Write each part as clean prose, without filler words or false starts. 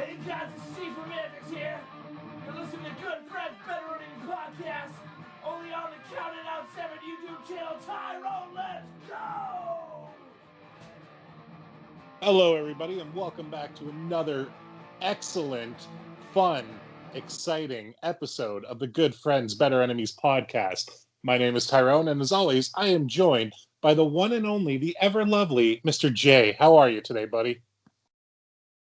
Hey guys, it's Steve from Antics here. You're listening to Good Friends Better Running Podcast, only on the Counted Out 7 YouTube channel. Tyrone, let's go! Hello, everybody, and welcome back to another excellent, fun, exciting episode of the Good Friends Better Enemies podcast. My name is Tyrone, and as always, I am joined by the one and only, the ever lovely Mr. J. How are you today, buddy?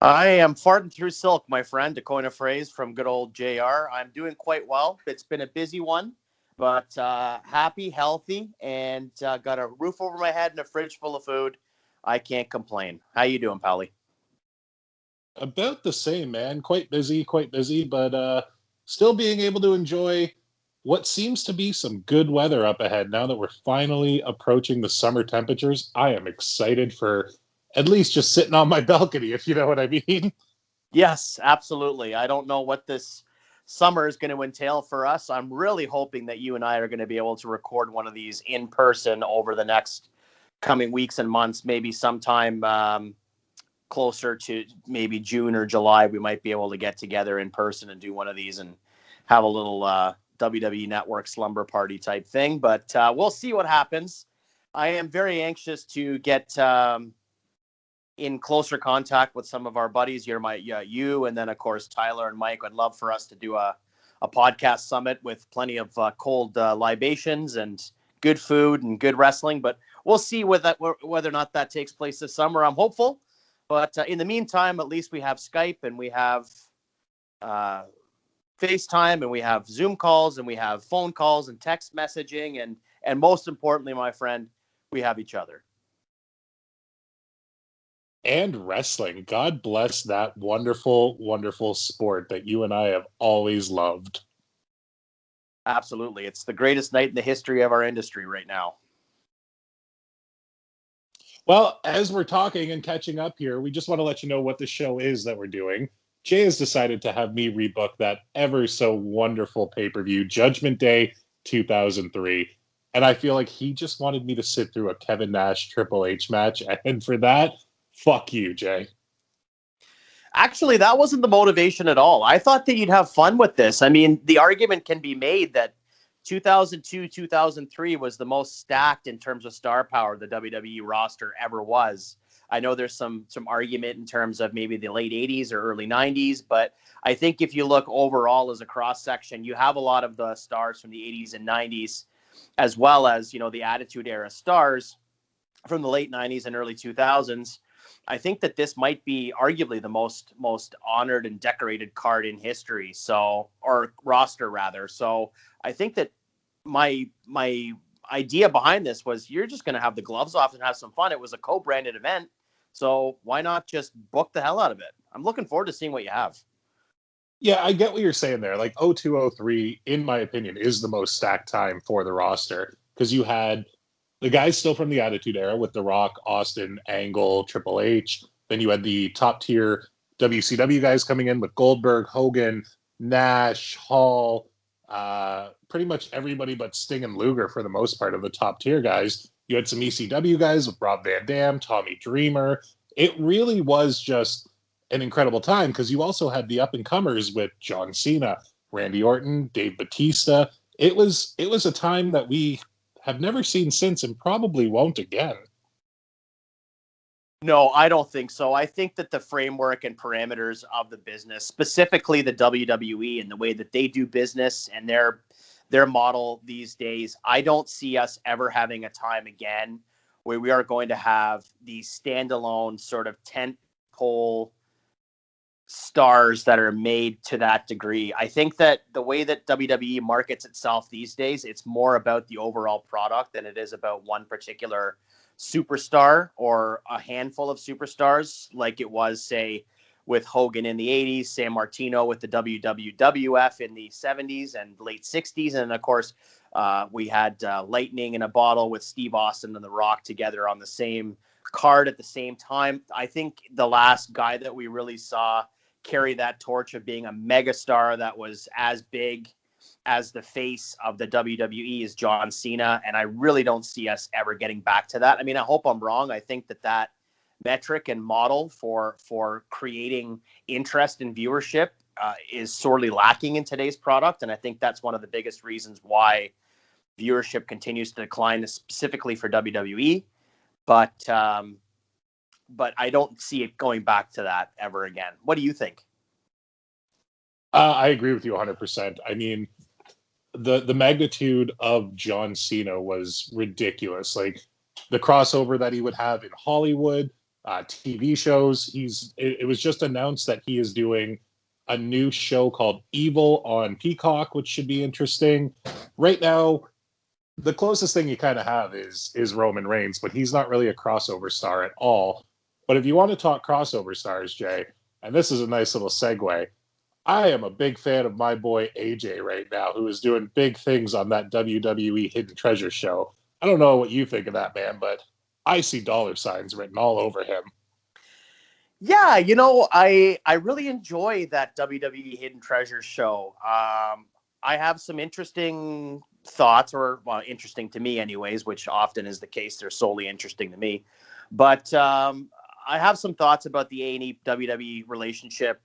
I am farting through silk, my friend, to coin a phrase from good old JR. I'm doing quite well. It's been a busy one, but happy, healthy, and got a roof over my head and a fridge full of food. I can't complain. How you doing, Pally? About the same, man. Quite busy, but still being able to enjoy what seems to be some good weather up ahead now that we're finally approaching the summer temperatures. I am excited for at least just sitting on my balcony, if you know what I mean. Yes, absolutely. I don't know what this summer is going to entail for us. I'm really hoping that you and I are going to be able to record one of these in person over the next coming weeks and months, maybe sometime closer to maybe June or July. We might be able to get together in person and do one of these and have a little WWE Network slumber party type thing. But we'll see what happens. I am very anxious to get in closer contact with some of our buddies. You, and then of course Tyler and Mike. I'd love for us to do a podcast summit with plenty of cold libations and good food and good wrestling. But we'll see whether or not that takes place this summer. I'm hopeful. But in the meantime, at least we have Skype and we have FaceTime and we have Zoom calls and we have phone calls and text messaging and most importantly, my friend, we have each other. And wrestling. God bless that wonderful, wonderful sport that you and I have always loved. Absolutely. It's the greatest night in the history of our industry right now. Well, as we're talking and catching up here, we just want to let you know what the show is that we're doing. Jay has decided to have me rebook that ever so wonderful pay-per-view, Judgment Day 2003. And I feel like he just wanted me to sit through a Kevin Nash Triple H match. And for that, fuck you, Jay. Actually, that wasn't the motivation at all. I thought that you'd have fun with this. I mean, the argument can be made that 2002, 2003 was the most stacked in terms of star power the WWE roster ever was. I know there's some argument in terms of maybe the late 80s or early 90s, but I think if you look overall as a cross-section, you have a lot of the stars from the 80s and 90s, as well as, the Attitude Era stars from the late 90s and early 2000s. I think that this might be arguably the most honored and decorated card in history. Or roster rather. So I think that my idea behind this was you're just going to have the gloves off and have some fun. It was a co-branded event. So why not just book the hell out of it? I'm looking forward to seeing what you have. Yeah, I get what you're saying there. Like 0203, in my opinion, is the most stacked time for the roster because you had the guys still from the Attitude Era with The Rock, Austin, Angle, Triple H. Then you had the top tier WCW guys coming in with Goldberg, Hogan, Nash, Hall, pretty much everybody but Sting and Luger for the most part of the top tier guys. You had some ECW guys with Rob Van Dam, Tommy Dreamer. It really was just an incredible time because you also had the up-and-comers with John Cena, Randy Orton, Dave Bautista. It was a time that we have never seen since and probably won't again. No, I don't think so. I think that the framework and parameters of the business, specifically the WWE and the way that they do business and their model these days, I don't see us ever having a time again where we are going to have these standalone sort of tentpole stars that are made to that degree. I think that the way that WWE markets itself these days, it's more about the overall product than it is about one particular superstar or a handful of superstars like it was, say, with Hogan in the 80s, San Martino with the WWF in the 70s and late 60s. And of course, we had lightning in a bottle with Steve Austin and The Rock together on the same card at the same time. I think the last guy that we really saw carry that torch of being a megastar that was as big as the face of the WWE is John Cena. And I really don't see us ever getting back to that. I mean, I hope I'm wrong. I think that metric and model for creating interest and viewership is sorely lacking in today's product. And I think that's one of the biggest reasons why viewership continues to decline, specifically for WWE. But I don't see it going back to that ever again. What do you think? I agree with you 100%. I mean, the magnitude of John Cena was ridiculous. Like the crossover that he would have in Hollywood, TV shows. It was just announced that he is doing a new show called Evil on Peacock, which should be interesting. Right now, the closest thing you kind of have is Roman Reigns, but he's not really a crossover star at all. But if you want to talk crossover stars, Jay, and this is a nice little segue, I am a big fan of my boy AJ right now, who is doing big things on that WWE Hidden Treasure show. I don't know what you think of that, man, but I see dollar signs written all over him. Yeah, I really enjoy that WWE Hidden Treasure show. I have some interesting thoughts, or interesting to me anyways, which often is the case. They're solely interesting to me. But I have some thoughts about the A&E WWE relationship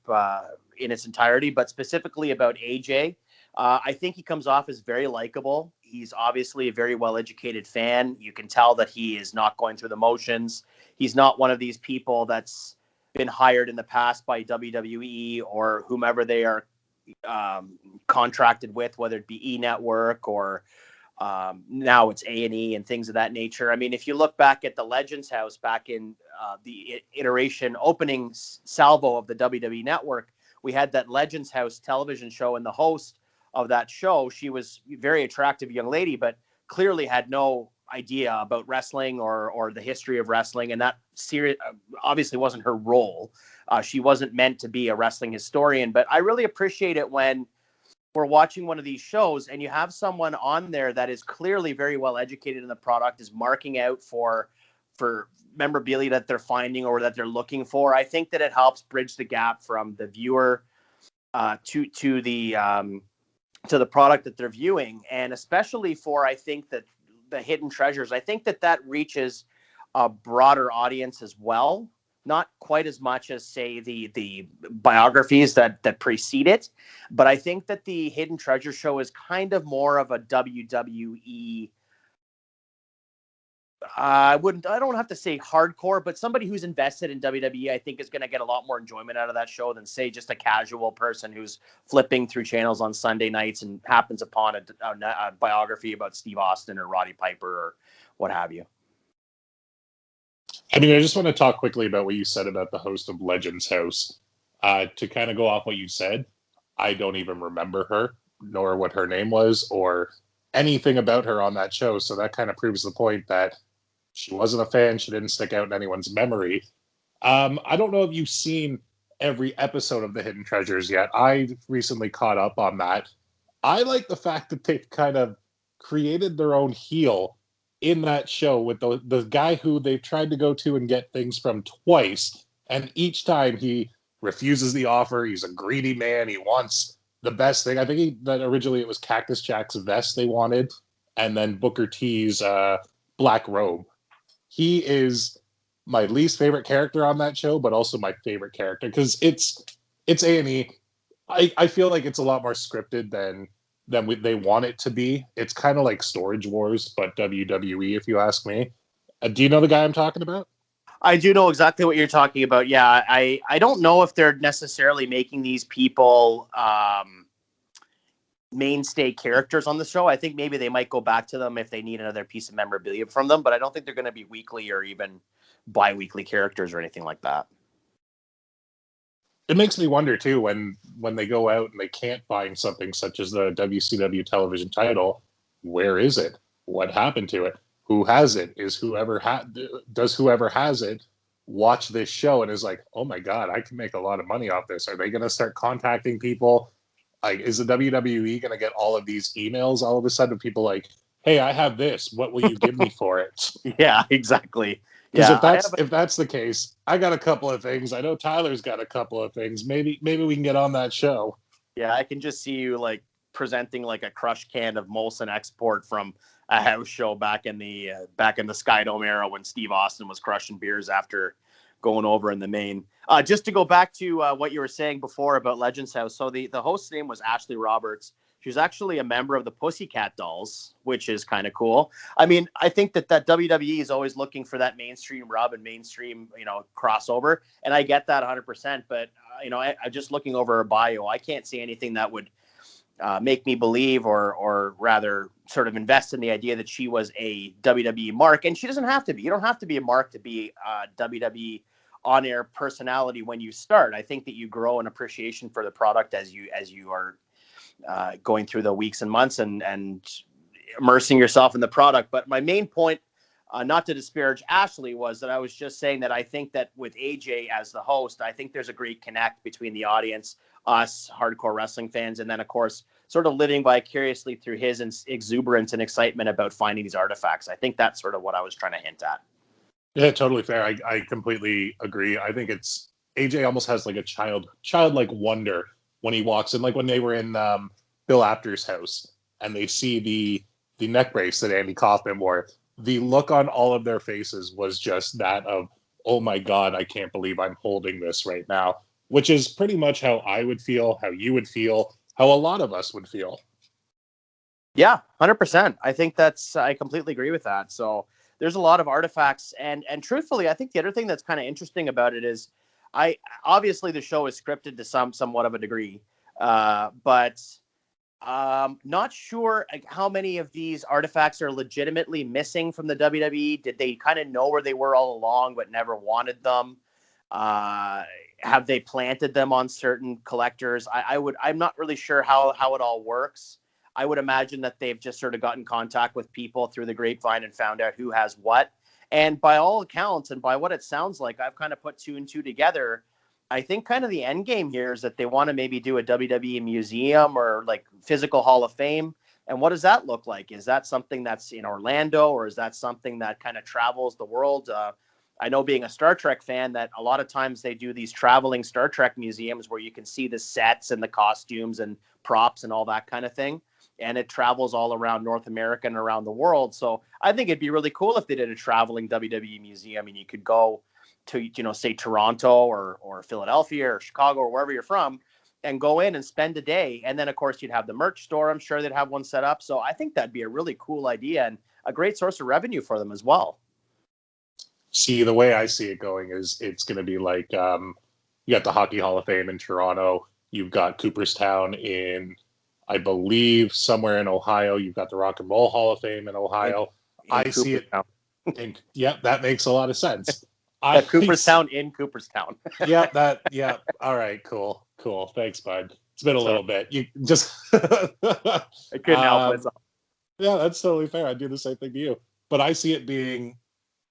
in its entirety, but specifically about AJ. I think he comes off as very likable. He's obviously a very well-educated fan. You can tell that he is not going through the motions. He's not one of these people that's been hired in the past by WWE or whomever they are contracted with, whether it be E-Network or now it's A&E and things of that nature. I mean, if you look back at the Legends House back in the iteration opening salvo of the WWE Network, we had that Legends House television show, and the host of that show, she was a very attractive young lady, but clearly had no idea about wrestling or the history of wrestling. And that series obviously wasn't her role. She wasn't meant to be a wrestling historian, but I really appreciate it when we're watching one of these shows and you have someone on there that is clearly very well educated in the product, is marking out for memorabilia that they're finding or that they're looking for. I think that it helps bridge the gap from the viewer to the product that they're viewing. And especially for, I think that the Hidden Treasures, I think that reaches a broader audience as well. Not quite as much as, say, the biographies that precede it, but I think that the Hidden Treasure show is kind of more of a WWE. I don't have to say hardcore, but somebody who's invested in WWE, I think, is going to get a lot more enjoyment out of that show than, say, just a casual person who's flipping through channels on Sunday nights and happens upon a biography about Steve Austin or Roddy Piper or what have you. I mean, I just want to talk quickly about what you said about the host of Legends House. To kind of go off what you said, I don't even remember her, nor what her name was, or anything about her on that show. So that kind of proves the point that she wasn't a fan. She didn't stick out in anyone's memory. I don't know if you've seen every episode of The Hidden Treasures yet. I recently caught up on that. I like the fact that they've kind of created their own heel in that show with the guy who they've tried to go to and get things from twice. And each time he refuses the offer. He's a greedy man. He wants the best thing. I think that originally it was Cactus Jack's vest they wanted, and then Booker T's black robe. He is my least favorite character on that show, but also my favorite character because it's A&E. I feel like it's a lot more scripted than they want it to be. It's kind of like Storage Wars, but WWE, if you ask me. Do you know the guy I'm talking about? I do know exactly what you're talking about. Yeah, I don't know if they're necessarily making these people mainstay characters on the show. I think maybe they might go back to them if they need another piece of memorabilia from them, but I don't think they're going to be weekly or even bi-weekly characters or anything like that. It makes me wonder too when they go out and they can't find something such as the WCW television title. Where is it? What happened to it? Who has it? Does whoever has it watch this show and is like, oh my God, I can make a lot of money off this? Are they going to start contacting people? Like, is the WWE going to get all of these emails all of a sudden? People like, hey, I have this. What will you give me for it? Yeah, exactly. Because if that's the case, I got a couple of things. I know Tyler's got a couple of things. Maybe we can get on that show. Yeah, I can just see you like presenting like a crushed can of Molson Export from a house show back in the Skydome era when Steve Austin was crushing beers after going over in the main. Just to go back to what you were saying before about Legends House. So the host's name was Ashley Roberts. She was actually a member of the Pussycat Dolls, which is kind of cool. I mean, I think that WWE is always looking for that mainstream rub and mainstream, crossover. And I get that 100%. But, I just looking over her bio, I can't see anything that would make me believe or rather sort of invest in the idea that she was a WWE mark. And she doesn't have to be. You don't have to be a mark to be a WWE on-air personality when you start. I think that you grow an appreciation for the product as you are going through the weeks and months and immersing yourself in the product. But my main point, not to disparage Ashley, was that I was just saying that I think that with AJ as the host, I think there's a great connect between the audience, us hardcore wrestling fans, and then of course sort of living vicariously through his exuberance and excitement about finding these artifacts. I think that's sort of what I was trying to hint at. Yeah, totally fair. I completely agree. I think it's AJ almost has like a childlike wonder when he walks in, like when they were in Bill Apter's house and they see the neck brace that Andy Kaufman wore. The look on all of their faces was just that of, oh my God, I can't believe I'm holding this right now, which is pretty much how I would feel, how you would feel, how a lot of us would feel. Yeah, 100%. I think I completely agree with that. So there's a lot of artifacts. And truthfully, I think the other thing that's kind of interesting about it is obviously the show is scripted to somewhat of a degree, but not sure how many of these artifacts are legitimately missing from the WWE. Did they kind of know where they were all along but never wanted them? Have they planted them on certain collectors? I'm not really sure how it all works. I would imagine that they've just sort of got in contact with people through the grapevine and found out who has what. And by all accounts, and by what it sounds like, I've kind of put two and two together. I think kind of the end game here is that they want to maybe do a WWE museum or like physical Hall of Fame. And what does that look like? Is that something that's in Orlando, or is that something that kind of travels the world? I know, being a Star Trek fan, that a lot of times they do these traveling Star Trek museums where you can see the sets and the costumes and props and all that kind of thing. And it travels all around North America and around the world. So I think it'd be really cool if they did a traveling WWE museum and you could go to, say Toronto or Philadelphia or Chicago or wherever you're from and go in and spend a day. And then, of course, you'd have the merch store. I'm sure they'd have one set up. So I think that'd be a really cool idea and a great source of revenue for them as well. See, the way I see it going is it's going to be like you got the Hockey Hall of Fame in Toronto. You've got Cooperstown in, I believe, somewhere in Ohio. You've got the Rock and Roll Hall of Fame in Ohio. I see it. Yeah, that makes a lot of sense. Cooperstown in Cooperstown. Yeah. All right, cool. Thanks, bud. It's been a little bit. You just I couldn't help myself. Yeah, that's totally fair. I'd do the same thing to you. But I see it being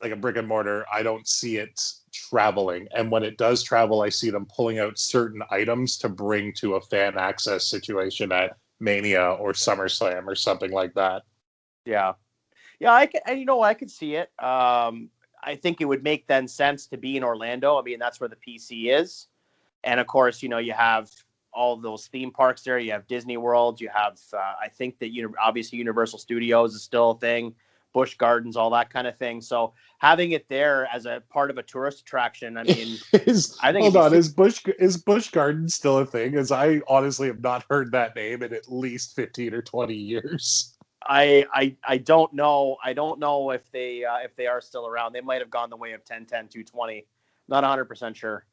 like a brick and mortar. I don't see it traveling. And when it does travel, I see them pulling out certain items to bring to a fan access situation at Mania or SummerSlam or something like that. Yeah, I could see it. I think it would make then sense to be in Orlando. I mean, that's where the PC is. And of course, you have all those theme parks there. You have Disney World. You have, I think that, obviously Universal Studios is still a thing, Busch Gardens, all that kind of thing. So having it there as a part of a tourist attraction, I mean, is Busch Gardens still a thing? As I honestly have not heard that name in at least 15 or 20 years. I don't know. I don't know if they are still around. They might have gone the way of 1010 220. Not 100% sure.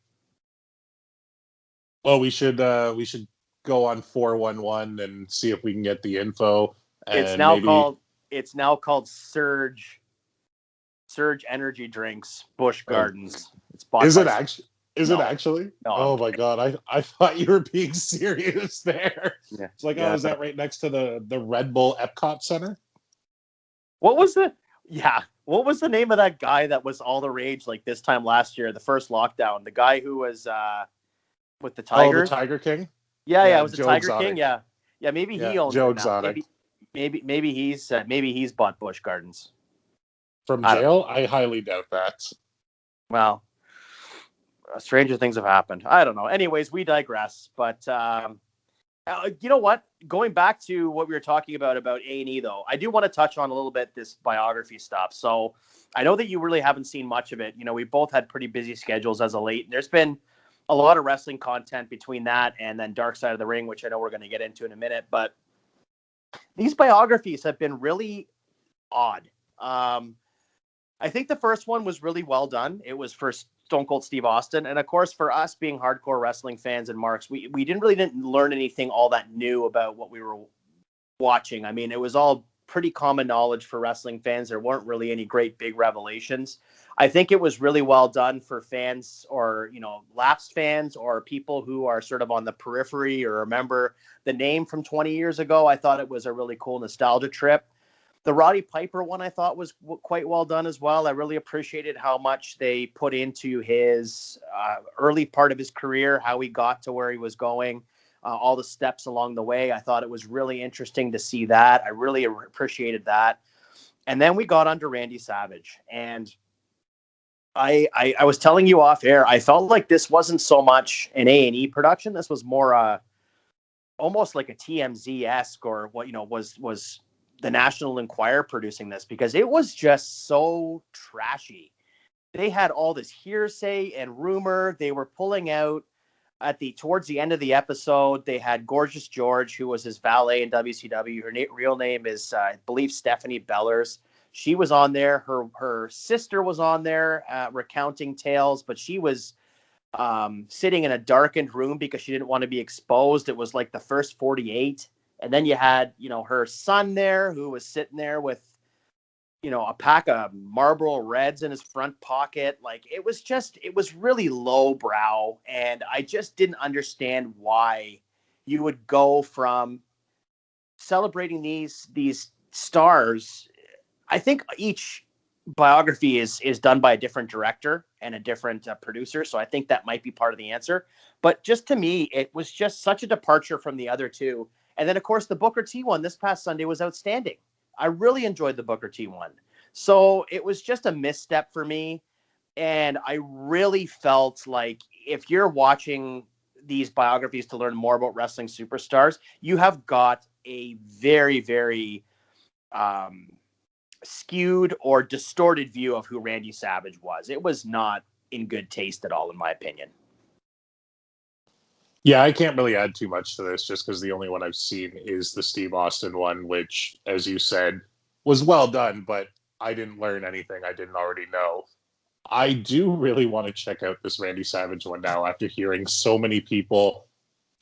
Well, we should go on 411 and see if we can get the info. It's now called Surge Energy Drinks Busch Gardens. It's Is it actually? Is No. it actually? No, Oh my God. I thought you were being serious there. Yeah. It's like, is that right next to the Red Bull Epcot Center? What was the name of that guy that was all the rage like this time last year, the first lockdown? The guy who was with the Tigers? Oh, the Tiger King? Yeah, it was the Joe Tiger Exotic. King. Yeah, maybe he owns Joe it now. Exotic. Maybe he's bought Busch Gardens. From jail? I highly doubt that. Well, stranger things have happened. I don't know. Anyways, we digress. But you know what? going back to what we were talking about A&E, though, I do want to touch on a little bit this biography stuff. So I know that you really haven't seen much of it. You know, we both had pretty busy schedules as of late. And there's been a lot of wrestling content between that and then Dark Side of the Ring, which I know we're going to get into in a minute. But these biographies have been really odd. I think the first one was really well done. It was for Stone Cold Steve Austin. And of course, for us being hardcore wrestling fans and marks, we didn't learn anything all that new about what we were watching. I mean, it was all pretty common knowledge for wrestling fans. There weren't really any great big revelations. I think it was really well done for fans or, you know, lapsed fans or people who are sort of on the periphery or remember the name from 20 years ago. I thought it was a really cool nostalgia trip. The Roddy Piper one I thought was quite well done as well. I really appreciated how much they put into his early part of his career, how he got to where he was going, all the steps along the way. I thought it was really interesting to see that. I really appreciated that. And then we got onto Randy Savage. And I was telling you off air, I felt like this wasn't so much an A&E production. This was more almost like a TMZ-esque or what, you know, was the National Enquirer producing this, because it was just so trashy. They had all this hearsay and rumor. They were pulling out towards the end of the episode. They had Gorgeous George, who was his valet in WCW. Her real name is, I believe, Stephanie Bellers. She was on there. Her sister was on there recounting tales, but she was sitting in a darkened room because she didn't want to be exposed. It was like the first 48. And then you had, you know, her son there who was sitting there with, you know, a pack of Marlboro Reds in his front pocket. Like, it was really lowbrow. And I just didn't understand why you would go from celebrating these stars. I think each biography is done by a different director and a different producer. So I think that might be part of the answer. But just to me, it was just such a departure from the other two. And then, of course, the Booker T one this past Sunday was outstanding. I really enjoyed the Booker T one. So it was just a misstep for me. And I really felt like if you're watching these biographies to learn more about wrestling superstars, you have got a very, very skewed or distorted view of who Randy Savage was. It was not in good taste at all, in my opinion. Yeah, I can't really add too much to this just because the only one I've seen is the Steve Austin one, which, as you said, was well done, but I didn't learn anything I didn't already know. I do really want to check out this Randy Savage one now after hearing so many people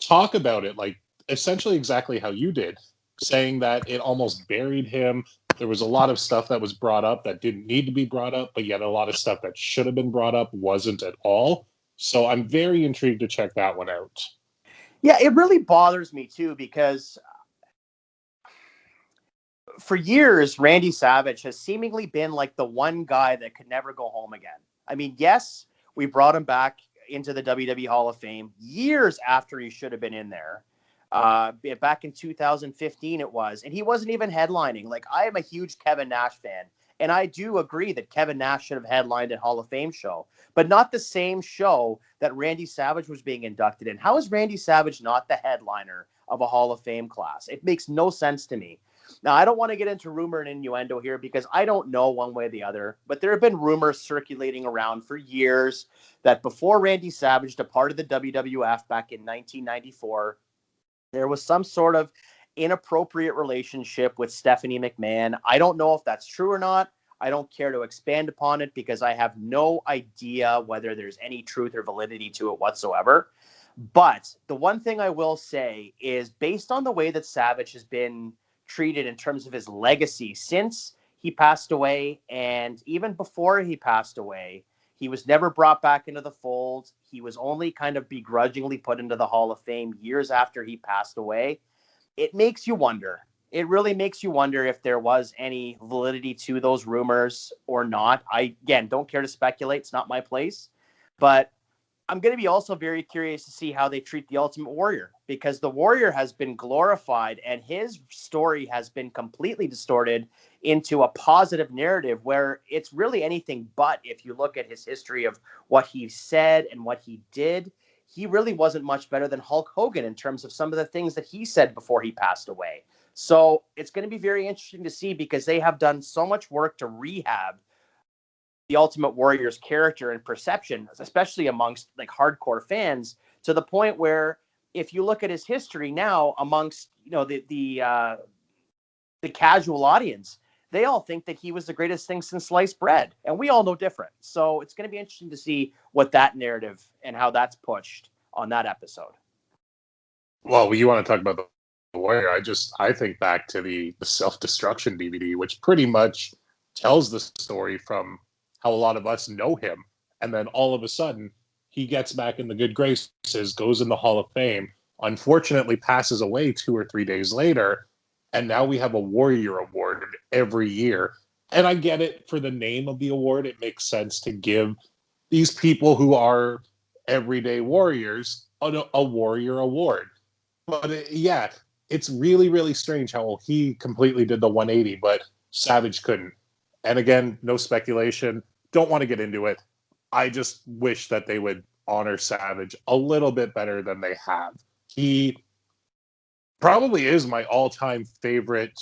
talk about it, like essentially exactly how you did, saying that it almost buried him. There was a lot of stuff that was brought up that didn't need to be brought up, but yet a lot of stuff that should have been brought up wasn't at all. So I'm very intrigued to check that one out. Yeah, it really bothers me too, because for years, Randy Savage has seemingly been like the one guy that could never go home again. I mean, yes, we brought him back into the WWE Hall of Fame years after he should have been in there. Back in 2015 it was, and he wasn't even headlining. Like, I am a huge Kevin Nash fan, and I do agree that Kevin Nash should have headlined a Hall of Fame show, but not the same show that Randy Savage was being inducted in. How is Randy Savage not the headliner of a Hall of Fame class? It makes no sense to me. Now, I don't want to get into rumor and innuendo here because I don't know one way or the other, but there have been rumors circulating around for years that before Randy Savage departed the WWF back in 1994, there was some sort of inappropriate relationship with Stephanie McMahon. I don't know if that's true or not. I don't care to expand upon it because I have no idea whether there's any truth or validity to it whatsoever. But the one thing I will say is, based on the way that Savage has been treated in terms of his legacy since he passed away, and even before he passed away, he was never brought back into the fold. He was only kind of begrudgingly put into the Hall of Fame years after he passed away. It makes you wonder. It really makes you wonder if there was any validity to those rumors or not. I, again, don't care to speculate. It's not my place. But I'm going to be also very curious to see how they treat the Ultimate Warrior, because the Warrior has been glorified and his story has been completely distorted into a positive narrative where it's really anything but. If you look at his history of what he said and what he did, he really wasn't much better than Hulk Hogan in terms of some of the things that he said before he passed away. So it's going to be very interesting to see, because they have done so much work to rehab the Ultimate Warrior's character and perception, especially amongst like hardcore fans, to the point where if you look at his history now amongst, the casual audience, they all think that he was the greatest thing since sliced bread, and we all know different. So it's going to be interesting to see what that narrative and how that's pushed on that episode. Well, you want to talk about the Warrior? I think back to the Self-Destruction DVD, which pretty much tells the story from how a lot of us know him, and then all of a sudden he gets back in the good graces, goes in the Hall of Fame, unfortunately passes away 2 or 3 days later, and now we have a Warrior Award every year. And I get it, for the name of the award, it makes sense to give these people who are everyday warriors a Warrior Award. But it's really, really strange how he completely did the 180, but Savage couldn't. And again, no speculation. Don't want to get into it. I just wish that they would honor Savage a little bit better than they have. He probably is my all-time favorite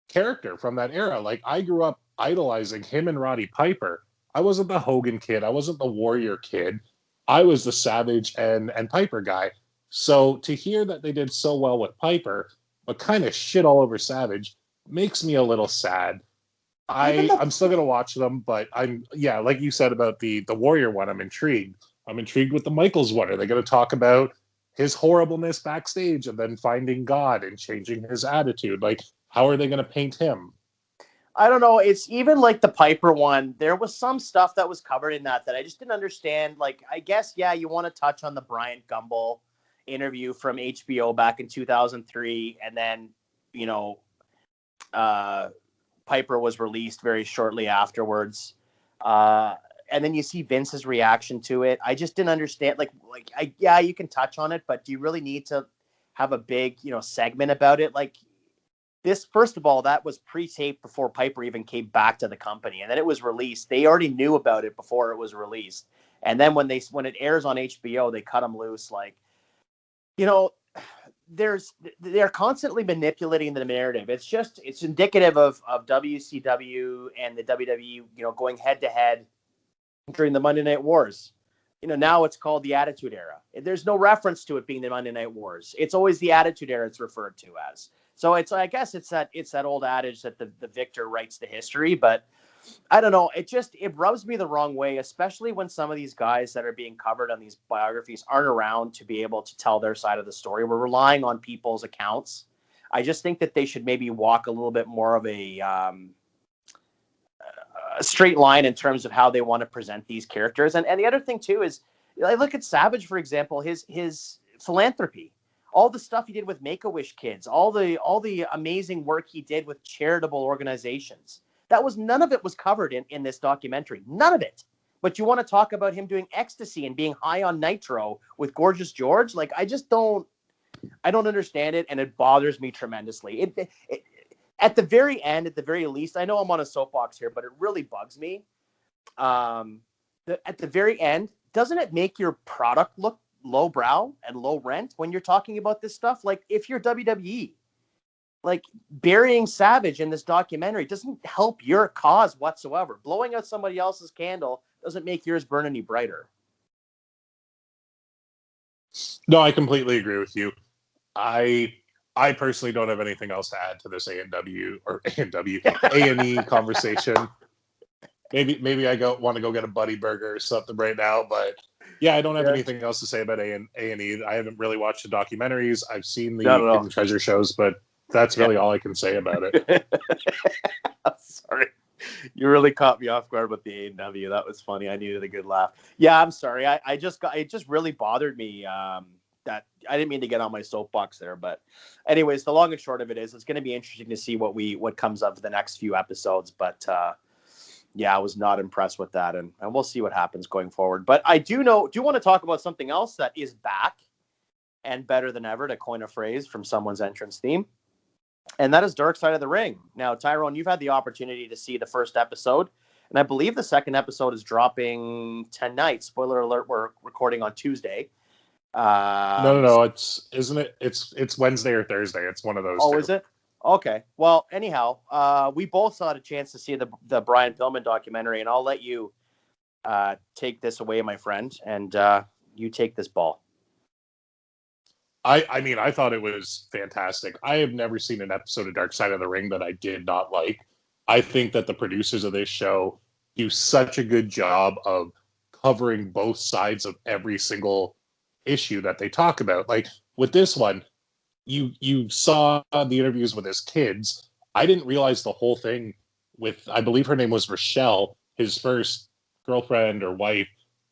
character from that era. Like, I grew up idolizing him and Roddy Piper. I wasn't the Hogan kid. I wasn't the Warrior kid. I was the Savage and Piper guy. So to hear that they did so well with Piper, but kind of shit all over Savage, makes me a little sad. I'm still gonna watch them, but like you said about the Warrior one, I'm intrigued. I'm intrigued with the Michaels one. Are they gonna talk about his horribleness backstage and then finding God and changing his attitude? Like, how are they gonna paint him? I don't know. It's even like the Piper one. There was some stuff that was covered in that I just didn't understand. Like, I guess, you want to touch on the Bryant Gumbel interview from HBO back in 2003. And then, Piper was released very shortly afterwards. And then you see Vince's reaction to it. I just didn't understand. You can touch on it, but do you really need to have a big, segment about it? Like, this, first of all, that was pre-taped before Piper even came back to the company, and then it was released. They already knew about it before it was released, and then when it airs on HBO, they cut him loose. Like, they're constantly manipulating the narrative. It's indicative of WCW and the WWE, going head to head during the Monday Night Wars. Now it's called the Attitude Era. There's no reference to it being the Monday Night Wars. It's always the Attitude Era it's referred to as. So I guess it's that old adage that the victor writes the history, but I don't know. It rubs me the wrong way, especially when some of these guys that are being covered on these biographies aren't around to be able to tell their side of the story. We're relying on people's accounts. I just think that they should maybe walk a little bit more of a straight line in terms of how they want to present these characters. And the other thing too is, I look at Savage, for example, his philanthropy. All the stuff he did with Make-A-Wish kids, all the amazing work he did with charitable organizations. None of it was covered in this documentary. None of it. But you want to talk about him doing ecstasy and being high on nitro with Gorgeous George? Like, I don't understand it, and it bothers me tremendously. It at the very end, at the very least, I know I'm on a soapbox here, but it really bugs me. At the very end, doesn't it make your product look lowbrow and low rent when you're talking about this stuff? Like, if you're WWE, like, burying Savage in this documentary doesn't help your cause whatsoever. Blowing out somebody else's candle doesn't make yours burn any brighter. No, I completely agree with you. I personally don't have anything else to add to this A&E conversation. Maybe I want to go get a Buddy Burger or something right now, but yeah, I don't have anything else to say about A&E. I haven't really watched the documentaries. I've seen the Hidden Treasure shows, but that's really all I can say about it. Sorry. You really caught me off guard with the A&W. That was funny. I needed a good laugh. Yeah, I'm sorry. It just really bothered me that I didn't mean to get on my soapbox there. But anyways, the long and short of it is, it's going to be interesting to see what comes of the next few episodes. But I was not impressed with that, and we'll see what happens going forward. But I do want to talk about something else that is back and better than ever, to coin a phrase from someone's entrance theme, and that is Dark Side of the Ring. Now, Tyrone, you've had the opportunity to see the first episode, and I believe the second episode is dropping tonight. Spoiler alert, we're recording on Tuesday. No. Isn't it? It's Wednesday or Thursday. It's one of those Oh, two. is it? Okay. Well, anyhow, we both had a chance to see the Brian Pillman documentary, and I'll let you take this away, my friend, and you take this ball. I mean, I thought it was fantastic. I have never seen an episode of Dark Side of the Ring that I did not like. I think that the producers of this show do such a good job of covering both sides of every single issue that they talk about. Like with this one, you saw the interviews with his kids. I didn't realize the whole thing with, I believe her name was Rochelle, his first girlfriend or wife.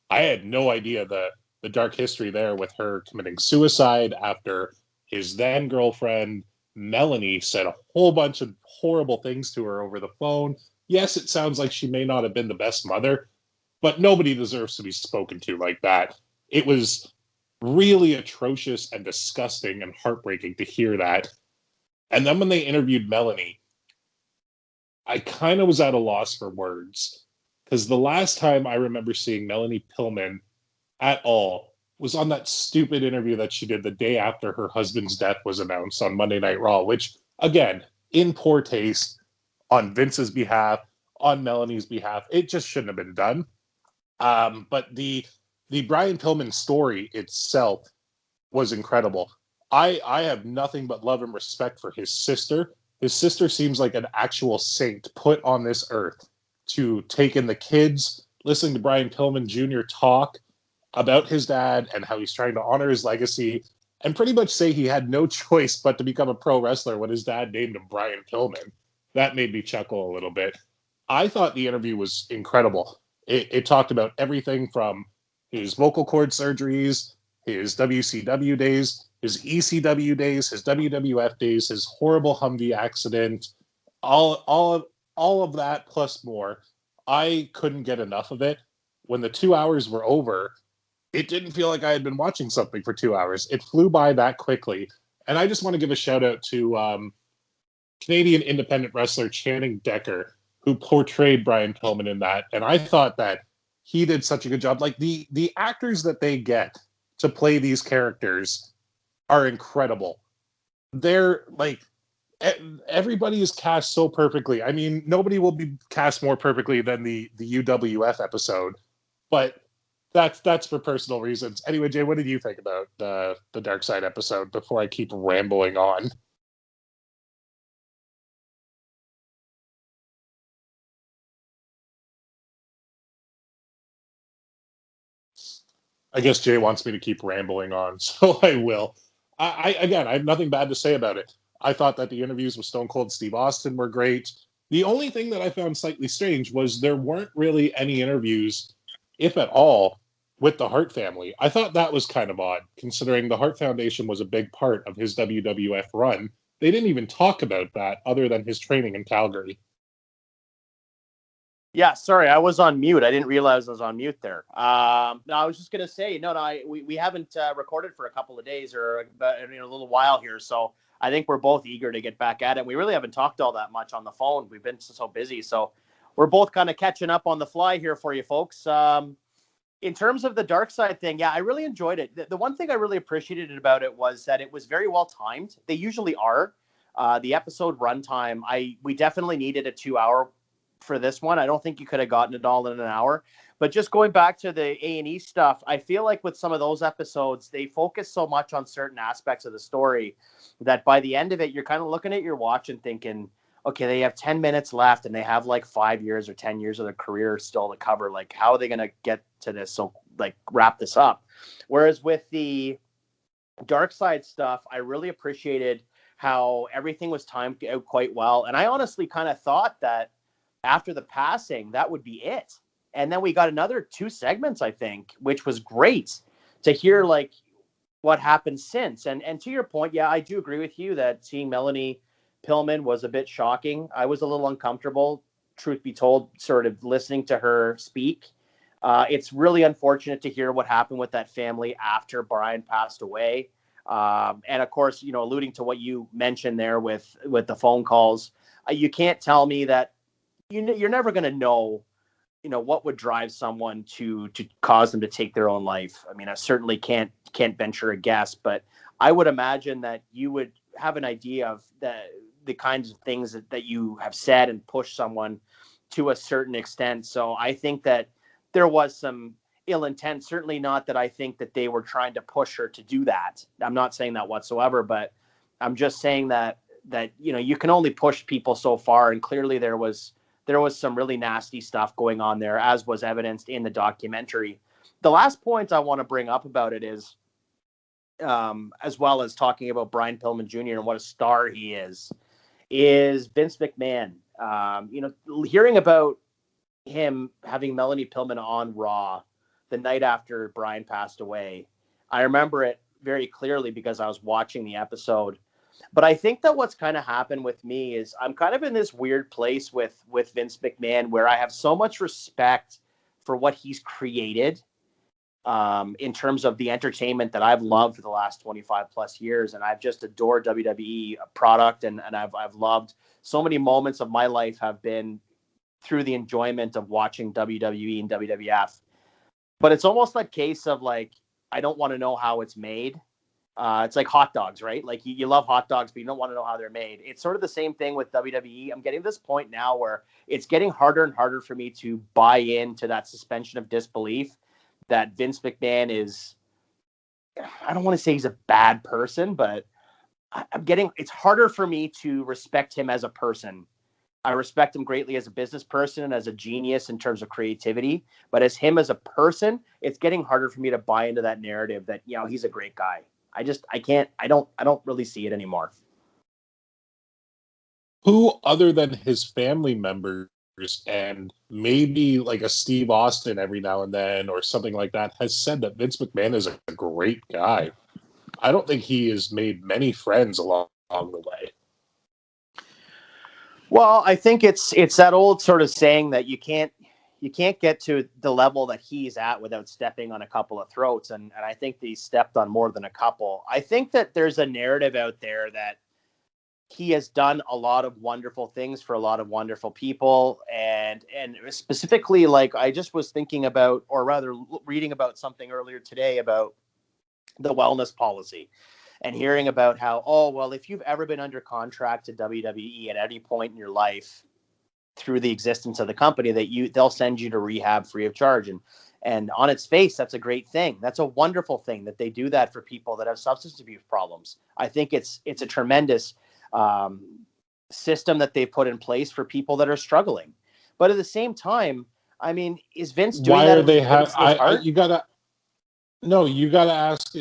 I had no idea the dark history there with her committing suicide after his then girlfriend Melanie said a whole bunch of horrible things to her over the phone. Yes, it sounds like she may not have been the best mother, but nobody deserves to be spoken to like that. It was really atrocious and disgusting and heartbreaking to hear that. And then when they interviewed Melanie, I kind of was at a loss for words, because the last time I remember seeing Melanie Pillman at all was on that stupid interview that she did the day after her husband's death was announced on Monday Night Raw, which, again, in poor taste on Vince's behalf, on Melanie's behalf. It just shouldn't have been done. But the Brian Pillman story itself was incredible. I have nothing but love and respect for his sister. His sister seems like an actual saint put on this earth to take in the kids, listening to Brian Pillman Jr. talk about his dad and how he's trying to honor his legacy, and pretty much say he had no choice but to become a pro wrestler when his dad named him Brian Pillman. That made me chuckle a little bit. I thought the interview was incredible. It talked about everything from his vocal cord surgeries, his WCW days, his ECW days, his WWF days, his horrible Humvee accident, all of that plus more. I couldn't get enough of it. When the 2 hours were over, it didn't feel like I had been watching something for 2 hours. It flew by that quickly. And I just want to give a shout out to Canadian independent wrestler Channing Decker, who portrayed Brian Pillman in that. And I thought that he did such a good job. Like the actors that they get to play these characters are incredible. They're like, everybody is cast so perfectly. I mean, nobody will be cast more perfectly than the UWF episode, but that's for personal reasons. Anyway, Jay, what did you think about the Dark Side episode before I keep rambling on? I guess Jay wants me to keep rambling on, so I will. Again, I have nothing bad to say about it. I thought that the interviews with Stone Cold Steve Austin were great. The only thing that I found slightly strange was there weren't really any interviews, if at all, with the Hart family. I thought that was kind of odd, considering the Hart Foundation was a big part of his WWF run. They didn't even talk about that other than his training in Calgary. Yeah, sorry, I was on mute. I didn't realize I was on mute there. No, I was just gonna say, we haven't recorded for a couple of days or a little while here, so I think we're both eager to get back at it. We really haven't talked all that much on the phone. We've been so busy, so we're both kind of catching up on the fly here for you folks. In terms of the Dark Side thing, yeah, I really enjoyed it. The one thing I really appreciated about it was that it was very well timed. They usually are. The episode runtime, we definitely needed a 2 hour for this one. I don't think you could have gotten it all in an hour. But just going back to the A&E stuff, I feel like with some of those episodes, they focus so much on certain aspects of the story that by the end of it, you're kind of looking at your watch and thinking, okay, they have 10 minutes left and they have like 5 years or 10 years of their career still to cover. Like, how are they going to get to this? So, like, wrap this up. Whereas with the Dark Side stuff, I really appreciated how everything was timed out quite well. And I honestly kind of thought that after the passing, that would be it. And then we got another 2 segments, I think, which was great to hear, like, what happened since. And to your point, yeah, I do agree with you that seeing Melanie Pillman was a bit shocking. I was a little uncomfortable, truth be told, sort of listening to her speak. It's really unfortunate to hear what happened with that family after Brian passed away. And of course, alluding to what you mentioned there with the phone calls, you can't tell me that you're never going to know what would drive someone to cause them to take their own life. I mean, I certainly can't venture a guess, but I would imagine that you would have an idea of the kinds of things that you have said and pushed someone to a certain extent. So I think that there was some ill intent, certainly not that I think that they were trying to push her to do that. I'm not saying that whatsoever, but I'm just saying that you can only push people so far. And clearly there was some really nasty stuff going on there, as was evidenced in the documentary. The last point I want to bring up about it is, as well as talking about Brian Pillman Jr. and what a star he is Vince McMahon. Hearing about him having Melanie Pillman on Raw the night after Brian passed away, I remember it very clearly because I was watching the episode. But I think that what's kind of happened with me is I'm kind of in this weird place with Vince McMahon where I have so much respect for what he's created in terms of the entertainment that I've loved for the last 25 plus years. And I've just adored WWE product. And I've loved so many moments of my life have been through the enjoyment of watching WWE and WWF. But it's almost like case of like, I don't want to know how it's made. It's like hot dogs, right? Like you love hot dogs, but you don't want to know how they're made. It's sort of the same thing with WWE. I'm getting to this point now where it's getting harder and harder for me to buy into that suspension of disbelief that Vince McMahon is, I don't want to say he's a bad person, but it's harder for me to respect him as a person. I respect him greatly as a business person and as a genius in terms of creativity, but as him as a person, it's getting harder for me to buy into that narrative that, he's a great guy. I don't really see it anymore. Who other than his family members and maybe like a Steve Austin every now and then or something like that has said that Vince McMahon is a great guy? I don't think he has made many friends along the way. Well, I think it's that old sort of saying that you can't get to the level that he's at without stepping on a couple of throats. And I think that he stepped on more than a couple. I think that there's a narrative out there that he has done a lot of wonderful things for a lot of wonderful people. And specifically, like I just was thinking about, or rather reading about something earlier today about the wellness policy and hearing about how, if you've ever been under contract to WWE at any point in your life, through the existence of the company, they'll send you to rehab free of charge. And on its face, that's a great thing. That's a wonderful thing that they do that for people that have substance abuse problems. I think it's a tremendous system that they've put in place for people that are struggling. But at the same time, I mean, is Vince doing that? You gotta ask.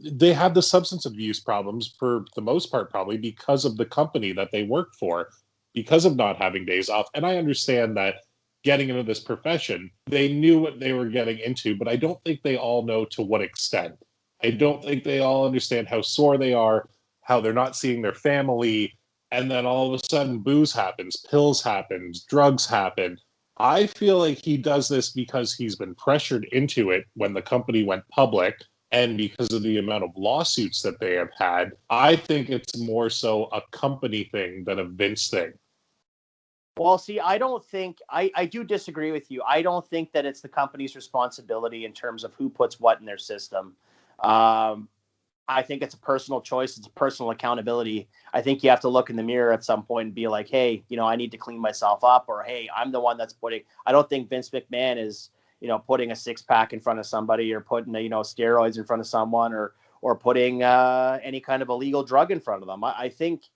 They have the substance abuse problems for the most part, probably because of the company that they work for, because of not having days off. And I understand that getting into this profession, they knew what they were getting into, but I don't think they all know to what extent. I don't think they all understand how sore they are, how they're not seeing their family, and then all of a sudden booze happens, pills happens, drugs happen. I feel like he does this because he's been pressured into it when the company went public and because of the amount of lawsuits that they have had. I think it's more so a company thing than a Vince thing. Well, see, I do disagree with you. I don't think that it's the company's responsibility in terms of who puts what in their system. I think it's a personal choice. It's a personal accountability. I think you have to look in the mirror at some point and be like, hey, I need to clean myself up, or, hey, I'm the one that's I don't think Vince McMahon is, putting a 6-pack in front of somebody or putting, steroids in front of someone or putting any kind of illegal drug in front of them. I think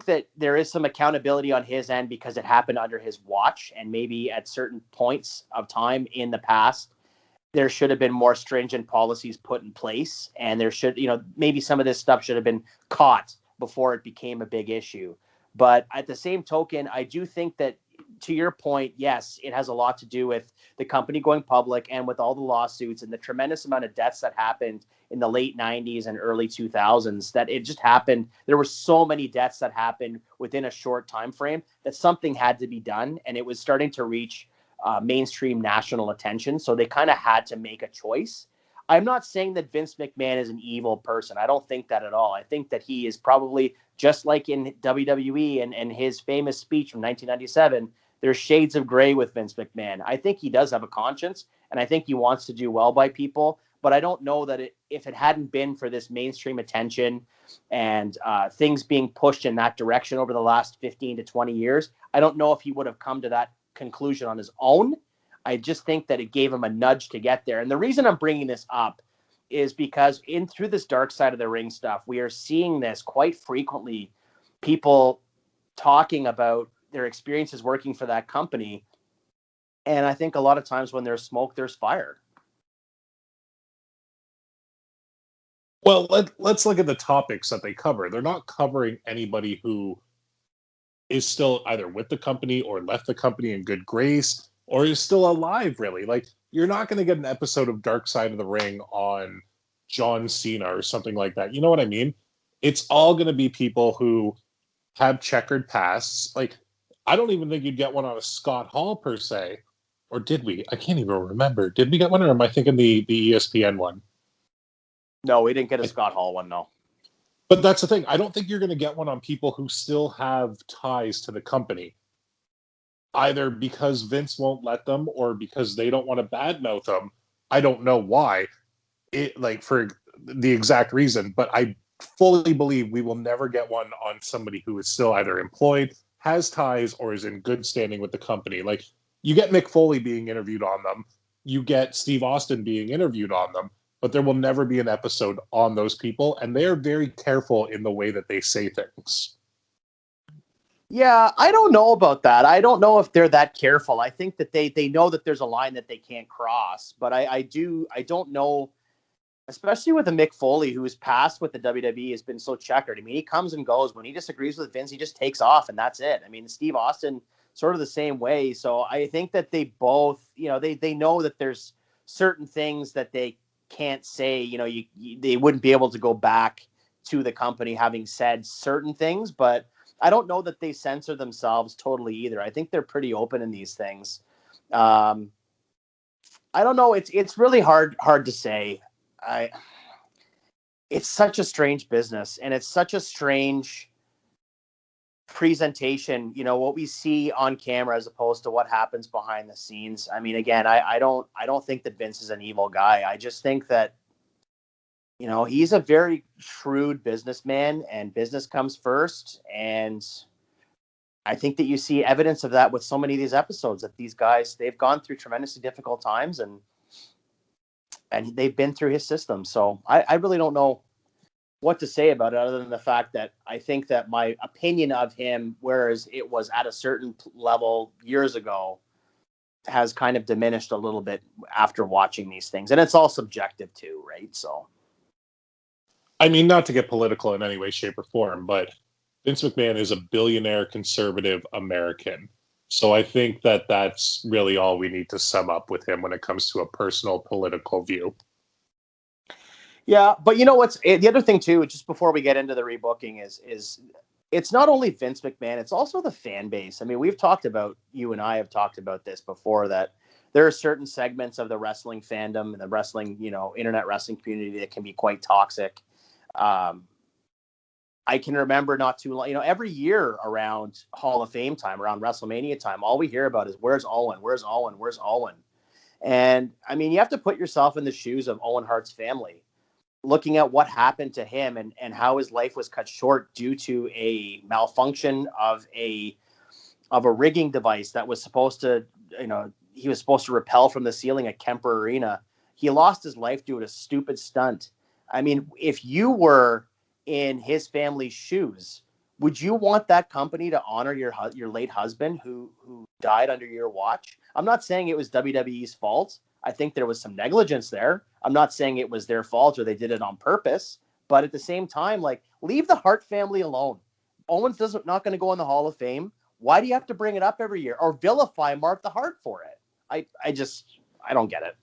that there is some accountability on his end because it happened under his watch, and maybe at certain points of time in the past, there should have been more stringent policies put in place, and there should, maybe some of this stuff should have been caught before it became a big issue. But at the same token, I do think that, to your point, yes, it has a lot to do with the company going public and with all the lawsuits and the tremendous amount of deaths that happened in the late 90s and early 2000s, that it just happened. There were so many deaths that happened within a short time frame that something had to be done, and it was starting to reach mainstream national attention. So they kind of had to make a choice. I'm not saying that Vince McMahon is an evil person. I don't think that at all. I think that he is probably, just like in WWE and his famous speech from 1997, There's shades of gray with Vince McMahon. I think he does have a conscience, and I think he wants to do well by people. But I don't know that if it hadn't been for this mainstream attention and things being pushed in that direction over the last 15 to 20 years, I don't know if he would have come to that conclusion on his own. I just think that it gave him a nudge to get there. And the reason I'm bringing this up is because through this dark side of the ring stuff, we are seeing this quite frequently, people talking about their experiences working for that company. And I think a lot of times when there's smoke, there's fire. Well, let's look at the topics that they cover. They're not covering anybody who is still either with the company or left the company in good grace or is still alive, really. Like, you're not going to get an episode of Dark Side of the Ring on John Cena or something like that. You know what I mean? It's all going to be people who have checkered pasts. Like, I don't even think you'd get one on a Scott Hall per se. Or did we? I can't even remember. Did we get one, or am I thinking the ESPN one? No, we didn't get a Scott Hall one, no. But that's the thing. I don't think you're going to get one on people who still have ties to the company, either because Vince won't let them or because they don't want to badmouth them. I don't know why, for the exact reason, but I fully believe we will never get one on somebody who is still either employed, has ties, or is in good standing with the company. Like, you get Mick Foley being interviewed on them, you get Steve Austin being interviewed on them, but there will never be an episode on those people, and they are very careful in the way that they say things. Yeah, I don't know about that. I don't know if they're that careful. I think that they know that there's a line that they can't cross, but I don't know, especially with a Mick Foley who's passed with the WWE has been so checkered. I mean, he comes and goes. When he disagrees with Vince, he just takes off, and that's it. I mean, Steve Austin, sort of the same way. So I think that they both, they know that there's certain things that they can't say, they wouldn't be able to go back to the company having said certain things, but I don't know that they censor themselves totally either. I think they're pretty open in these things. I don't know. It's really hard to say. It's such a strange business, and it's such a strange presentation, what we see on camera as opposed to what happens behind the scenes. I mean, again, I don't think that Vince is an evil guy. I just think that, he's a very shrewd businessman, and business comes first. And I think that you see evidence of that with so many of these episodes, that these guys, they've gone through tremendously difficult times, and they've been through his system. So I really don't know what to say about it, other than the fact that I think that my opinion of him, whereas it was at a certain level years ago, has kind of diminished a little bit after watching these things. And it's all subjective too, right? So, I mean, not to get political in any way, shape, or form, but Vince McMahon is a billionaire conservative American. So I think that that's really all we need to sum up with him when it comes to a personal political view. Yeah, but you know what's the other thing too, just before we get into the rebooking, is it's not only Vince McMahon, it's also the fan base. I mean, you and I have talked about this before, that there are certain segments of the wrestling fandom and the wrestling, internet wrestling community that can be quite toxic. I can remember not too long, every year around Hall of Fame time, around WrestleMania time, all we hear about is where's Owen, where's Owen, where's Owen. And I mean, you have to put yourself in the shoes of Owen Hart's family, looking at what happened to him and how his life was cut short due to a malfunction of a rigging device that was supposed to, he was supposed to repel from the ceiling at Kemper Arena. He lost his life due to a stupid stunt. I mean, if you were in his family's shoes, would you want that company to honor your late husband who died under your watch? I'm not saying it was WWE's fault. I think there was some negligence there. I'm not saying it was their fault or they did it on purpose, but at the same time, leave the Hart family alone. Owens not going to go in the Hall of Fame. Why do you have to bring it up every year or vilify Mark the Hart for it? I don't get it.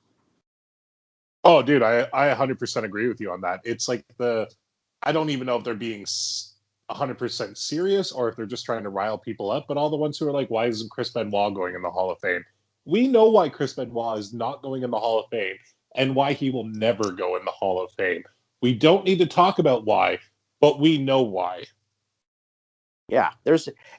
Oh, dude, I 100% agree with you on that. It's like I don't even know if they're being 100% serious or if they're just trying to rile people up, but all the ones who are like, why isn't Chris Benoit going in the Hall of Fame? We know why Chris Benoit is not going in the Hall of Fame and why he will never go in the Hall of Fame. We don't need to talk about why, but we know why. Yeah,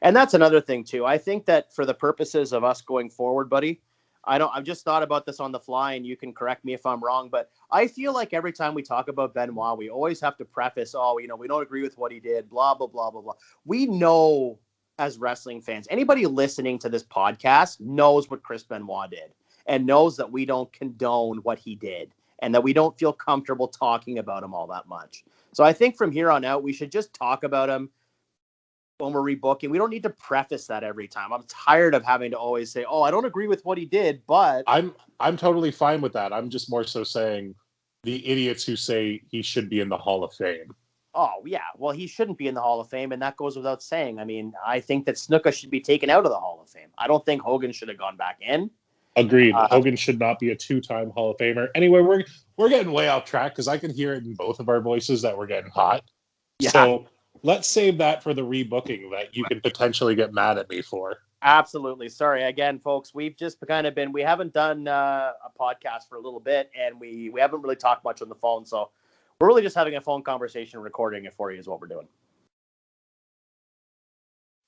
and that's another thing too. I think that for the purposes of us going forward, buddy, I've just thought about this on the fly, and you can correct me if I'm wrong, but I feel like every time we talk about Benoit, we always have to preface, we don't agree with what he did, blah, blah, blah, blah, blah. We know as wrestling fans, anybody listening to this podcast knows what Chris Benoit did and knows that we don't condone what he did and that we don't feel comfortable talking about him all that much. So I think from here on out, we should just talk about him when we're rebooking. We don't need to preface that every time. I'm tired of having to always say, I don't agree with what he did, but I'm totally fine with that. I'm just more so saying the idiots who say he should be in the Hall of Fame. Oh, yeah. Well, he shouldn't be in the Hall of Fame, and that goes without saying. I mean, I think that Snuka should be taken out of the Hall of Fame. I don't think Hogan should have gone back in. Agreed. Hogan should not be a 2-time Hall of Famer. Anyway, we're getting way off track because I can hear it in both of our voices that we're getting hot. Yeah. So let's save that for the rebooking that you can potentially get mad at me for. Absolutely. Sorry. Again, folks, we've just kind of we haven't done a podcast for a little bit, and we haven't really talked much on the phone. So we're really just having a phone conversation, recording it for you is what we're doing.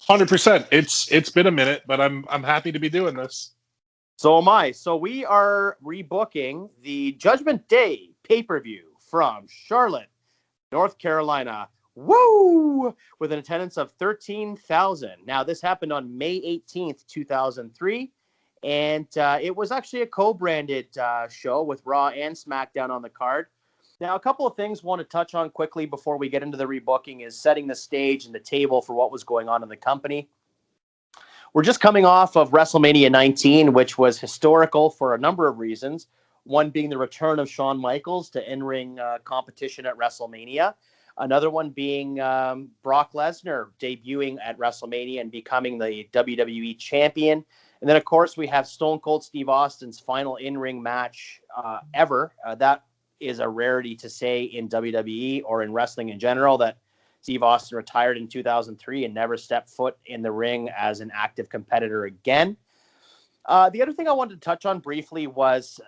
100%. It's been a minute, but I'm happy to be doing this. So am I. So we are rebooking the Judgment Day pay-per-view from Charlotte, North Carolina. Woo! With an attendance of 13,000. Now, this happened on May 18th, 2003, and it was actually a co-branded show with Raw and SmackDown on the card. Now, a couple of things I want to touch on quickly before we get into the rebooking is setting the stage and the table for what was going on in the company. We're just coming off of WrestleMania 19, which was historical for a number of reasons. One being the return of Shawn Michaels to in-ring competition at WrestleMania. Another one being Brock Lesnar debuting at WrestleMania and becoming the WWE champion. And then, of course, we have Stone Cold Steve Austin's final in-ring match ever. That is a rarity to say in WWE or in wrestling in general, that Steve Austin retired in 2003 and never stepped foot in the ring as an active competitor again. The other thing I wanted to touch on briefly was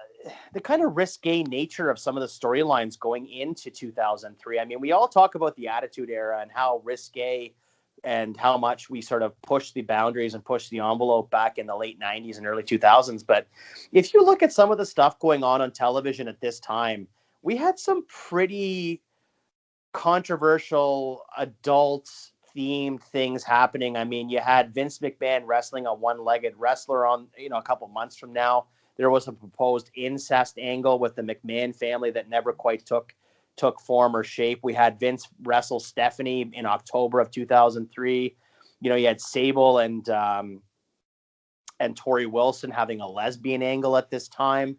the kind of risque nature of some of the storylines going into 2003. I mean, we all talk about the Attitude Era and how risque and how much we sort of push the boundaries and push the envelope back in the late 90s and early 2000s. But if you look at some of the stuff going on television at this time, we had some pretty controversial adult themed things happening. I mean, you had Vince McMahon wrestling a one-legged wrestler on, a couple months from now. There was a proposed incest angle with the McMahon family that never quite took form or shape. We had Vince wrestle Stephanie in October of 2003. You had Sable and Tori Wilson having a lesbian angle at this time.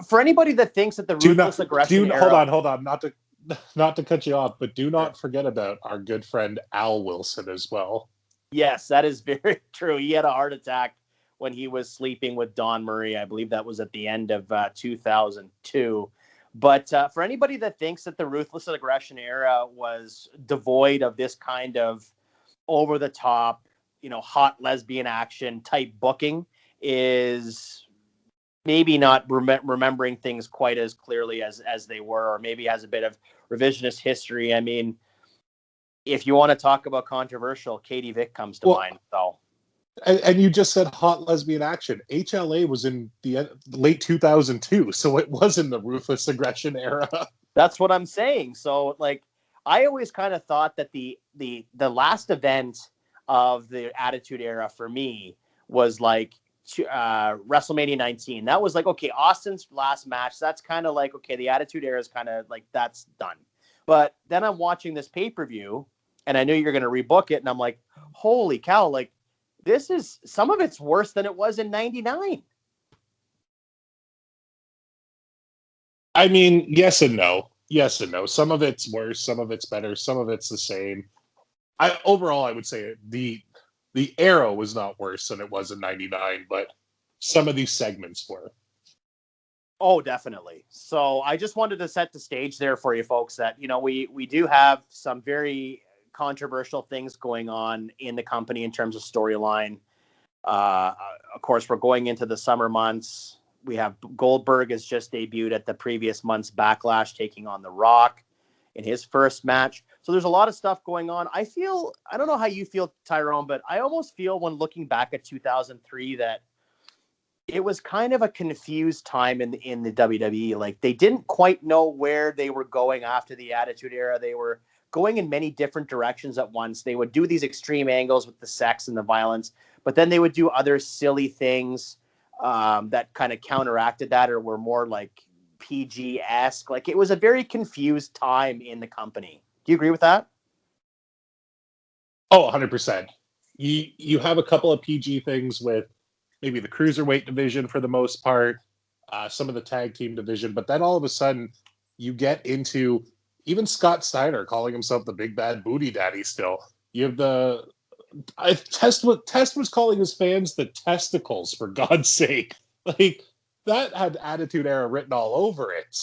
For anybody that thinks that the Ruthless Aggression era... Hold on, not to cut you off, but do not forget about our good friend Al Wilson as well. Yes, that is very true. He had a heart attack when he was sleeping with Dawn Marie. I believe that was at the end of 2002. But for anybody that thinks that the Ruthless Aggression era was devoid of this kind of over-the-top, hot lesbian action type booking, is maybe not remembering things quite as clearly as they were, or maybe has a bit of revisionist history. I mean, if you want to talk about controversial, Katie Vick comes to mind. So, and you just said hot lesbian action. HLA was in the late 2002, so it was in the Ruthless Aggression era. That's what I'm saying. So, I always kind of thought that the last event of the Attitude Era for me was WrestleMania 19. That was okay, Austin's last match. That's kind of okay, the Attitude Era is kind of that's done. But then I'm watching this pay-per-view, and I knew you're going to rebook it, and I'm like, holy cow, this is, some of it's worse than it was in 99. I mean, yes and no. Yes and no. Some of it's worse, some of it's better, some of it's the same. Overall, I would say the era was not worse than it was in 99, but some of these segments were. Oh, definitely. So I just wanted to set the stage there for you folks that, we do have some very controversial things going on in the company in terms of storyline. Of course, we're going into the summer months. We have Goldberg has just debuted at the previous month's Backlash, taking on The Rock in his first match. So there's a lot of stuff going on. I don't know how you feel, Tyrone, but I almost feel when looking back at 2003 that it was kind of a confused time in the WWE. Like, they didn't quite know where they were going after the Attitude Era. They were going in many different directions at once. They would do these extreme angles with the sex and the violence, but then they would do other silly things that kind of counteracted that or were more like PG-esque. Like, it was a very confused time in the company. Do you agree with that? Oh, 100%. You have a couple of PG things with maybe the cruiserweight division for the most part, some of the tag team division, but then all of a sudden you get into even Scott Steiner calling himself the big bad booty daddy still. You have Test was calling his fans the testicles, for God's sake. Like, that had Attitude Era written all over it.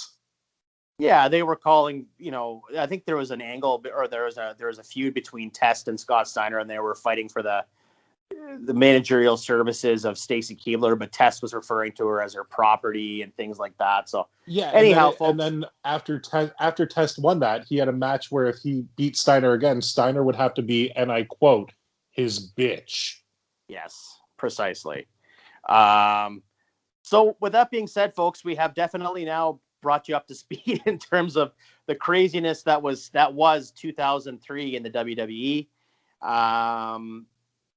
Yeah, they were calling, I think there was an angle, or there was a feud between Test and Scott Steiner, and they were fighting for the managerial services of Stacy Keibler, but Test was referring to her as her property and things like that. So yeah, anyhow, and then after Test won that, he had a match where if he beat Steiner again, Steiner would have to be, and I quote, his bitch. Yes, precisely. So with that being said, folks, we have definitely now brought you up to speed in terms of the craziness that was 2003 in the WWE.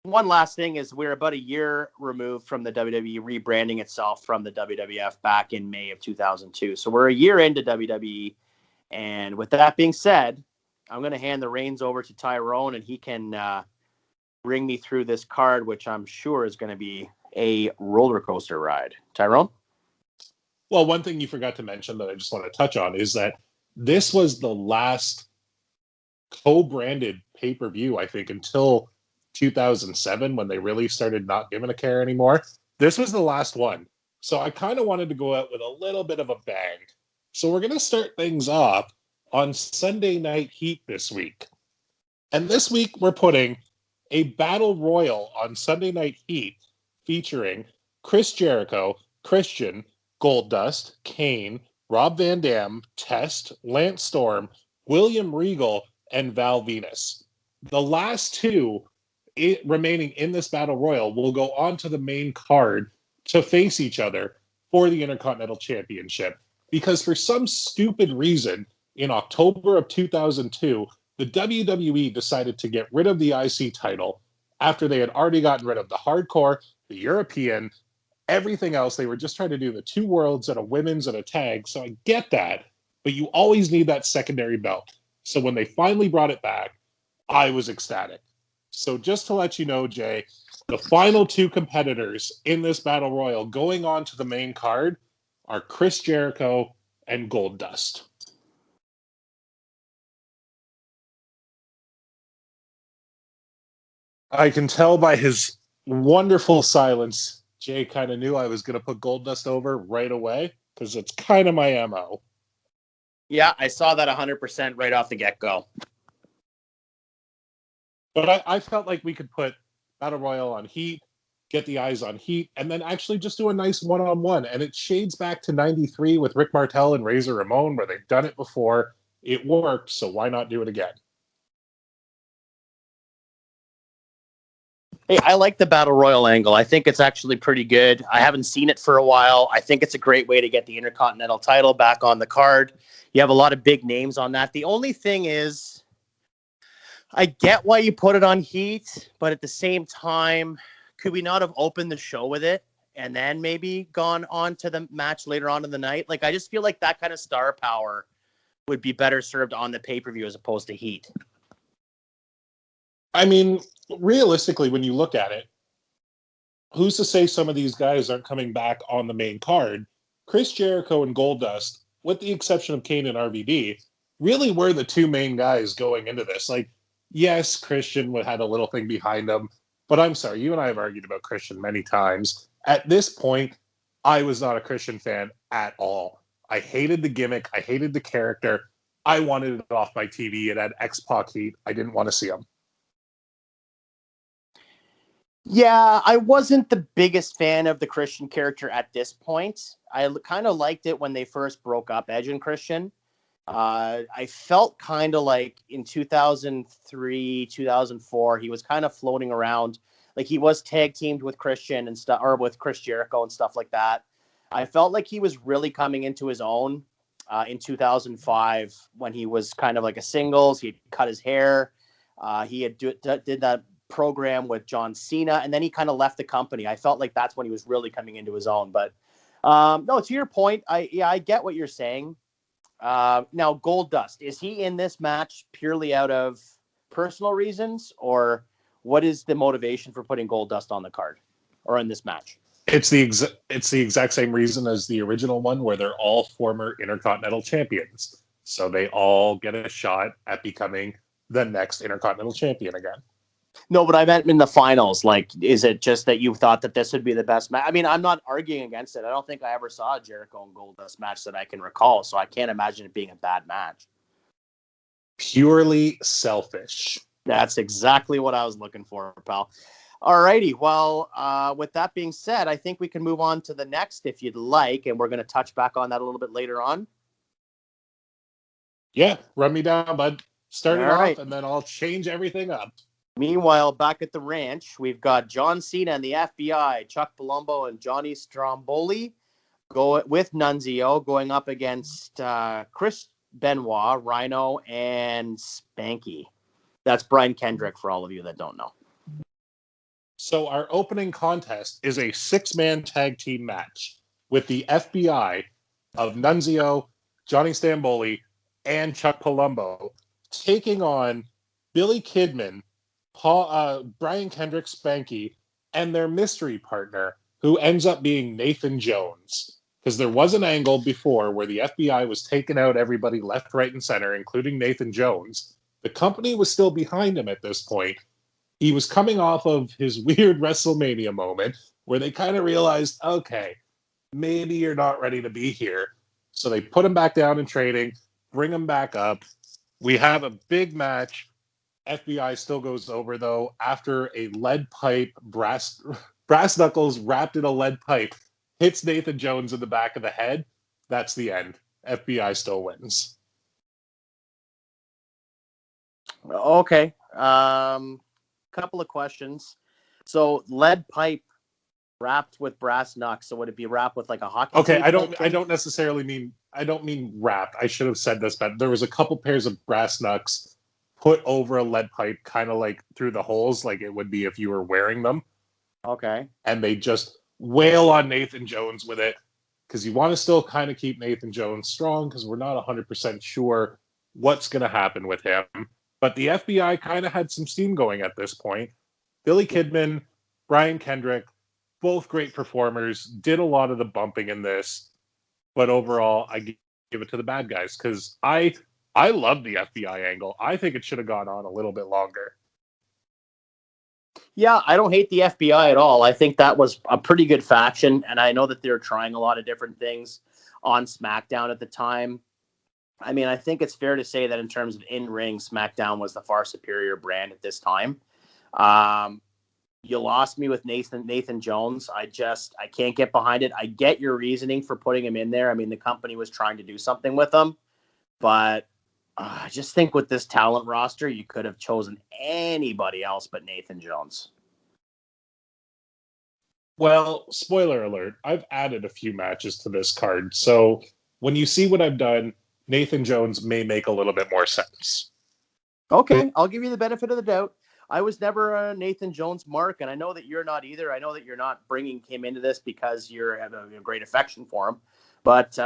One last thing is we're about a year removed from the WWE rebranding itself from the WWF back in May of 2002. So we're a year into WWE. And with that being said, I'm going to hand the reins over to Tyrone, and he can bring me through this card, which I'm sure is going to be a roller coaster ride. Tyrone? Well, one thing you forgot to mention that I just want to touch on is that this was the last co-branded pay-per-view, I think, until 2007, when they really started not giving a care anymore. This was the last one. So I kind of wanted to go out with a little bit of a bang. So we're going to start things off on Sunday Night Heat this week. And this week we're putting a battle royal on Sunday Night Heat featuring Chris Jericho, Christian, Goldust, Kane, Rob Van Dam, Test, Lance Storm, William Regal, and Val Venus. The last two remaining in this battle royal will go on to the main card to face each other for the Intercontinental Championship. Because for some stupid reason, in October of 2002, the WWE decided to get rid of the IC title after they had already gotten rid of the Hardcore, the European, everything else. They were just trying to do the two worlds and a women's and a tag. So I get that, but you always need that secondary belt. So when they finally brought it back, I was ecstatic. So just to let you know, Jay, the final two competitors in this battle royal going on to the main card are Chris Jericho and Goldust. I can tell by his wonderful silence, Jay kind of knew I was going to put Goldust over right away because it's kind of my MO. Yeah, I saw that 100% right off the get-go. But I felt like we could put Battle Royal on Heat, get the eyes on Heat, and then actually just do a nice one-on-one. And it shades back to 93 with Rick Martel and Razor Ramon, where they've done it before. It worked, so why not do it again? Hey, I like the Battle Royal angle. I think it's actually pretty good. I haven't seen it for a while. I think it's a great way to get the Intercontinental title back on the card. You have a lot of big names on that. The only thing is, I get why you put it on Heat, but at the same time, could we not have opened the show with it and then maybe gone on to the match later on in the night? Like, I just feel like that kind of star power would be better served on the pay-per-view as opposed to Heat. I mean, realistically, when you look at it, who's to say some of these guys aren't coming back on the main card? Chris Jericho and Goldust, with the exception of Kane and RVD, really were the two main guys going into this. Like, yes, Christian had a little thing behind him, but I'm sorry, you and I have argued about Christian many times. At this point, I was not a Christian fan at all. I hated the gimmick. I hated the character. I wanted it off my TV. It had X-Pac heat. I didn't want to see him. Yeah, I wasn't the biggest fan of the Christian character at this point. I kind of liked it when they first broke up, Edge and Christian. I felt kind of like in 2003, 2004, he was kind of floating around. Like he was tag teamed with Christian and stuff, or with Chris Jericho and stuff like that. I felt like he was really coming into his own in 2005 when he was kind of like a singles. He cut his hair. He had did that program with John Cena, and then he kind of left the company. I felt like that's when he was really coming into his own. But no, to your point, I get what you're saying. Now, Goldust, is he in this match purely out of personal reasons, or what is the motivation for putting Goldust on the card or in this match? It's the exact same reason as the original one, where they're all former Intercontinental champions, so they all get a shot at becoming the next Intercontinental champion again. No, but I meant in the finals. Like, is it just that you thought that this would be the best match? I mean, I'm not arguing against it. I don't think I ever saw a Jericho and Goldust match that I can recall, so I can't imagine it being a bad match. Purely selfish. That's exactly what I was looking for, pal. All righty. Well, with that being said, I think we can move on to the next if you'd like, and we're going to touch back on that a little bit later on. Yeah, run me down, bud. Start it All off, right. and then I'll change everything up. Meanwhile, back at the ranch, we've got John Cena and the FBI, Chuck Palumbo and Johnny Stromboli with Nunzio going up against Chris Benoit, Rhino, and Spanky. That's Brian Kendrick for all of you that don't know. So our opening contest is a 6-man tag team match with the FBI of Nunzio, Johnny Stamboli, and Chuck Palumbo taking on Billy Kidman, Brian Kendrick, Spanky, and their mystery partner, who ends up being Nathan Jones. Because there was an angle before where the FBI was taking out everybody left, right, and center, including Nathan Jones. The company was still behind him at this point. He was coming off of his weird WrestleMania moment where they kind of realized, okay, maybe you're not ready to be here. So they put him back down in training, bring him back up. We have a big match. FBI still goes over, though, after a lead pipe, brass knuckles wrapped in a lead pipe, hits Nathan Jones in the back of the head. That's the end. FBI still wins. Okay. Couple of questions. So lead pipe wrapped with brass knucks. So would it be wrapped with like a hockey? Okay, I don't necessarily mean, I don't mean wrapped. I should have said this, but there was a couple pairs of brass knucks put over a lead pipe, kind of like through the holes, like it would be if you were wearing them. Okay. And they just wail on Nathan Jones with it, because you want to still kind of keep Nathan Jones strong, because we're not 100% sure what's going to happen with him. But the FBI kind of had some steam going at this point. Billy Kidman, Brian Kendrick, both great performers, did a lot of the bumping in this. But overall, I give it to the bad guys, because I love the FBI angle. I think it should have gone on a little bit longer. Yeah, I don't hate the FBI at all. I think that was a pretty good faction, and I know that they were trying a lot of different things on SmackDown at the time. I mean, I think it's fair to say that in terms of in-ring, SmackDown was the far superior brand at this time. You lost me with Nathan Jones. I can't get behind it. I get your reasoning for putting him in there. I mean, the company was trying to do something with him, but I just think with this talent roster, you could have chosen anybody else but Nathan Jones. Well, spoiler alert, I've added a few matches to this card. So when you see what I've done, Nathan Jones may make a little bit more sense. Okay, I'll give you the benefit of the doubt. I was never a Nathan Jones mark, and I know that you're not either. I know that you're not bringing him into this because you have a great affection for him. But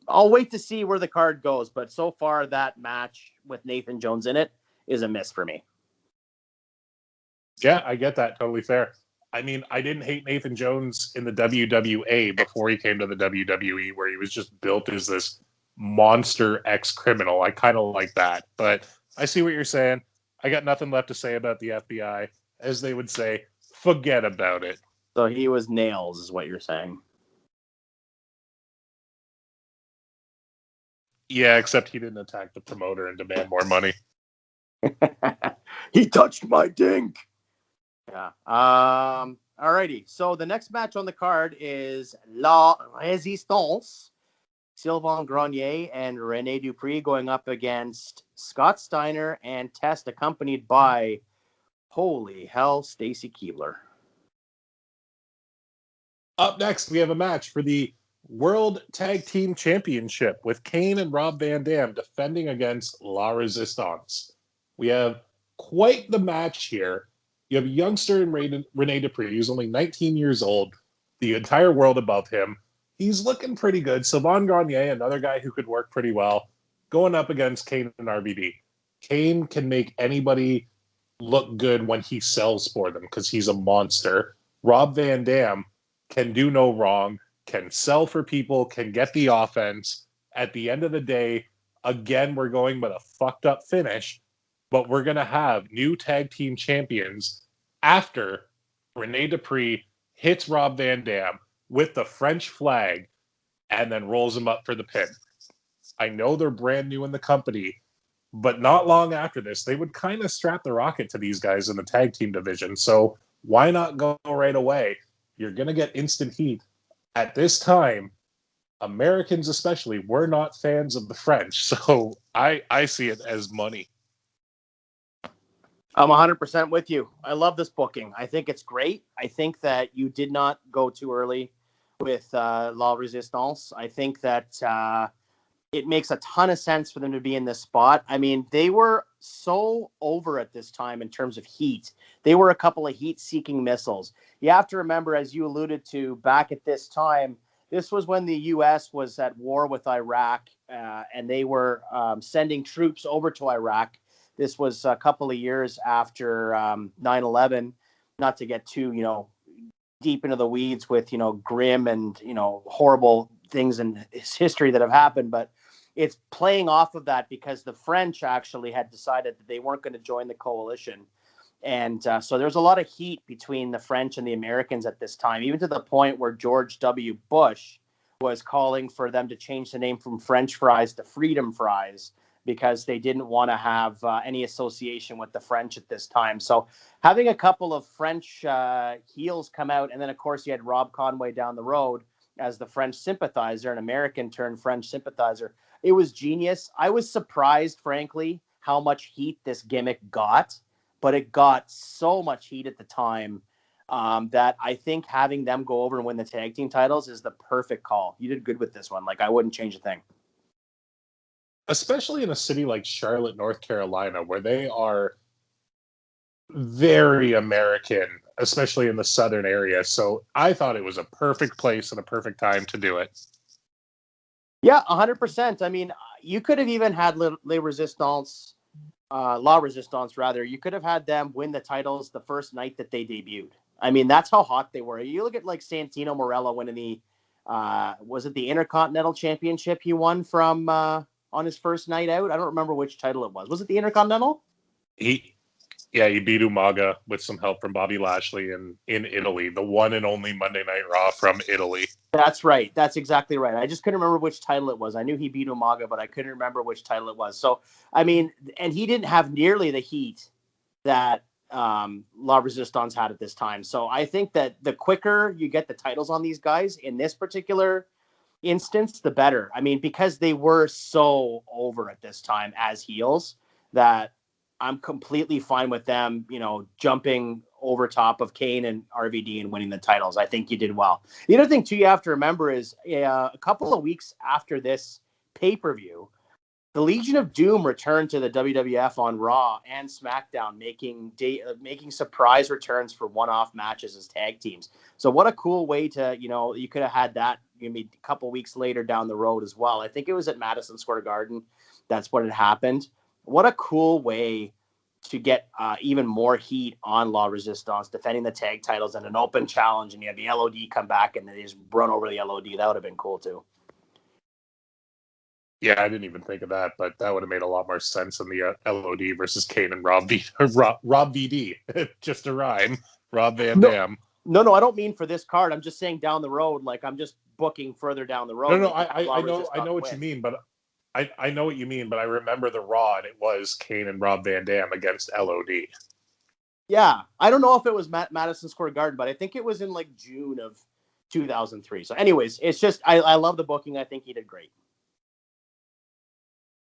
I'll wait to see where the card goes. But so far, that match with Nathan Jones in it is a miss for me. Yeah, I get that. Totally fair. I mean, I didn't hate Nathan Jones in the WWA before he came to the WWE, where he was just built as this monster ex-criminal. I kind of like that. But I see what you're saying. I got nothing left to say about the FBI. As they would say, forget about it. So he was nails, is what you're saying. Yeah, except he didn't attack the promoter and demand more money. He touched my dink. Yeah. Alrighty. So the next match on the card is La Resistance Sylvain Grenier and Rene Dupree going up against Scott Steiner and Test, accompanied by, holy hell, Stacy Keibler. Up next, we have a match for the World Tag Team Championship with Kane and Rob Van Dam defending against La Resistance. We have quite the match here. You have youngster in Rene Dupree, who's only 19 years old, the entire world above him. He's looking pretty good. Sylvain Grenier, another guy who could work pretty well, going up against Kane and RVD. Kane can make anybody look good when he sells for them because he's a monster. Rob Van Dam can do no wrong, can sell for people, can get the offense. At the end of the day, again, we're going with a fucked up finish, but we're going to have new tag team champions after Rene Dupree hits Rob Van Dam with the French flag and then rolls him up for the pin. I know they're brand new in the company, but not long after this, they would kind of strap the rocket to these guys in the tag team division. So why not go right away? You're going to get instant heat. At this time, Americans especially, we're not fans of the French. So I see it as money. I'm 100% with you. I love this booking. I think it's great. I think that you did not go too early with La Resistance. I think that it makes a ton of sense for them to be in this spot. I mean, they were so over at this time in terms of heat. They were a couple of heat-seeking missiles. You have to remember, as you alluded to, back at this time, this was when the U.S. was at war with Iraq, and they were sending troops over to Iraq. This was a couple of years after 9/11, not to get too, deep into the weeds with, grim and, horrible things in history that have happened. But it's playing off of that because the French actually had decided that they weren't going to join the coalition. And so there's a lot of heat between the French and the Americans at this time, even to the point where George W. Bush was calling for them to change the name from French fries to Freedom Fries, because they didn't want to have any association with the French at this time. So having a couple of French heels come out, and then, of course, you had Rob Conway down the road as the French sympathizer, an American turned French sympathizer. It was genius. I was surprised, frankly, how much heat this gimmick got, but it got so much heat at the time that I think having them go over and win the tag team titles is the perfect call. You did good with this one. I wouldn't change a thing. Especially in a city like Charlotte, North Carolina, where they are very American, especially in the southern area. So I thought it was a perfect place and a perfect time to do it. Yeah, 100%. I mean, you could have even had La Resistance, rather. You could have had them win the titles the first night that they debuted. I mean, that's how hot they were. You look at Santino Marella winning the, was it the Intercontinental Championship he won from on his first night out? I don't remember which title it was. Was it the Intercontinental? He beat Umaga with some help from Bobby Lashley in Italy, the one and only Monday Night Raw from Italy. That's right. That's exactly right. I just couldn't remember which title it was. I knew he beat Umaga, but I couldn't remember which title it was. So, I mean, and he didn't have nearly the heat that La Resistance had at this time. So I think that the quicker you get the titles on these guys in this particular instance, the better. I mean, because they were so over at this time as heels that I'm completely fine with them, jumping over top of Kane and RVD and winning the titles. I think you did well. The other thing, too, you have to remember is a couple of weeks after this pay-per-view, the Legion of Doom returned to the WWF on Raw and SmackDown, making surprise returns for one-off matches as tag teams. So what a cool way to, you could have had that maybe a couple weeks later down the road as well. I think it was at Madison Square Garden. That's what had happened. What a cool way to get even more heat on La Resistance, defending the tag titles in an open challenge, and you have the LOD come back and they just run over the LOD. That would have been cool too. Yeah, I didn't even think of that, but that would have made a lot more sense in the LOD versus Kane and Rob VD. Just a rhyme. Rob Van Dam. No, I don't mean for this card. I'm just saying down the road. I'm just booking further down the road. No, I know what you mean, but I know what you mean, but I remember the Raw, and it was Kane and Rob Van Dam against LOD. Yeah, I don't know if it was Madison Square Garden, but I think it was in June of 2003. So anyways, it's just, I love the booking. I think he did great.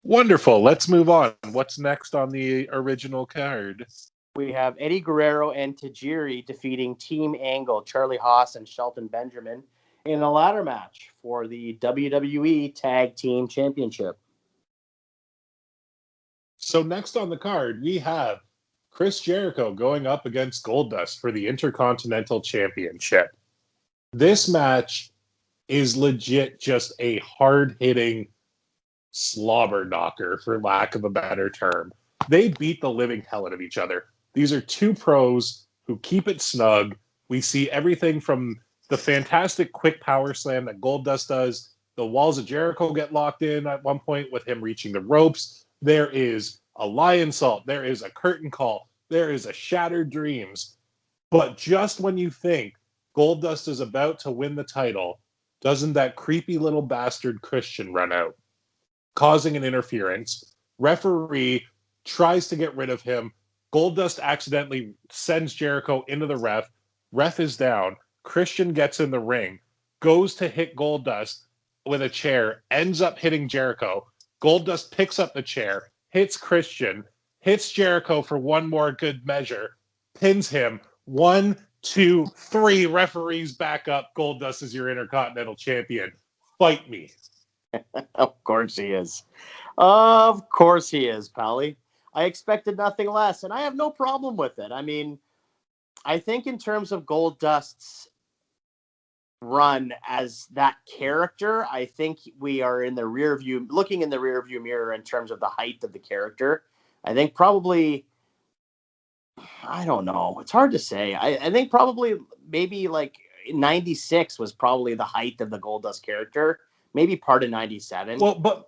Wonderful. Let's move on. What's next on the original card? We have Eddie Guerrero and Tajiri defeating Team Angle, Charlie Haas and Shelton Benjamin in a ladder match for the WWE Tag Team Championship. So next on the card, we have Chris Jericho going up against Goldust for the Intercontinental Championship. This match is legit just a hard-hitting slobber knocker, for lack of a better term. They beat the living hell out of each other. These are two pros who keep it snug. We see everything from the fantastic quick power slam that Goldust does. The walls of Jericho get locked in at one point with him reaching the ropes. There is a lion salt. There is a curtain call. There is a shattered dreams. But just when you think Goldust is about to win the title, doesn't that creepy little bastard Christian run out, causing an interference? Referee tries to get rid of him. Goldust accidentally sends Jericho into the ref. Ref is down. Christian gets in the ring, goes to hit Goldust with a chair, ends up hitting Jericho. Goldust picks up the chair, hits Christian, hits Jericho for one more good measure, pins him. 1, 2, 3. Referees back up. Goldust is your Intercontinental Champion. Fight me. Of course he is. Of course he is, Pally. I expected nothing less, and I have no problem with it. I mean, I think in terms of Goldust's run as that character, I think we are in the looking in the rear view mirror in terms of the height of the character. I think probably, I don't know. It's hard to say. I think probably maybe like 96 was probably the height of the Goldust character. Maybe part of 97. Well,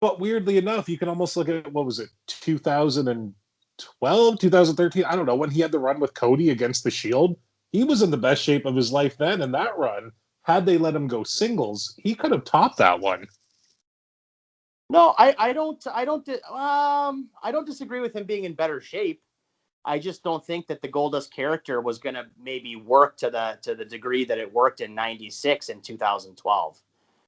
but weirdly enough, you can almost look at, what was it, 2012, 2013? I don't know, when he had the run with Cody against the Shield. He was in the best shape of his life then, and that run, had they let him go singles, he could have topped that one. No, I don't disagree with him being in better shape. I just don't think that the Goldust character was going to maybe work to the degree that it worked in 96 and 2012.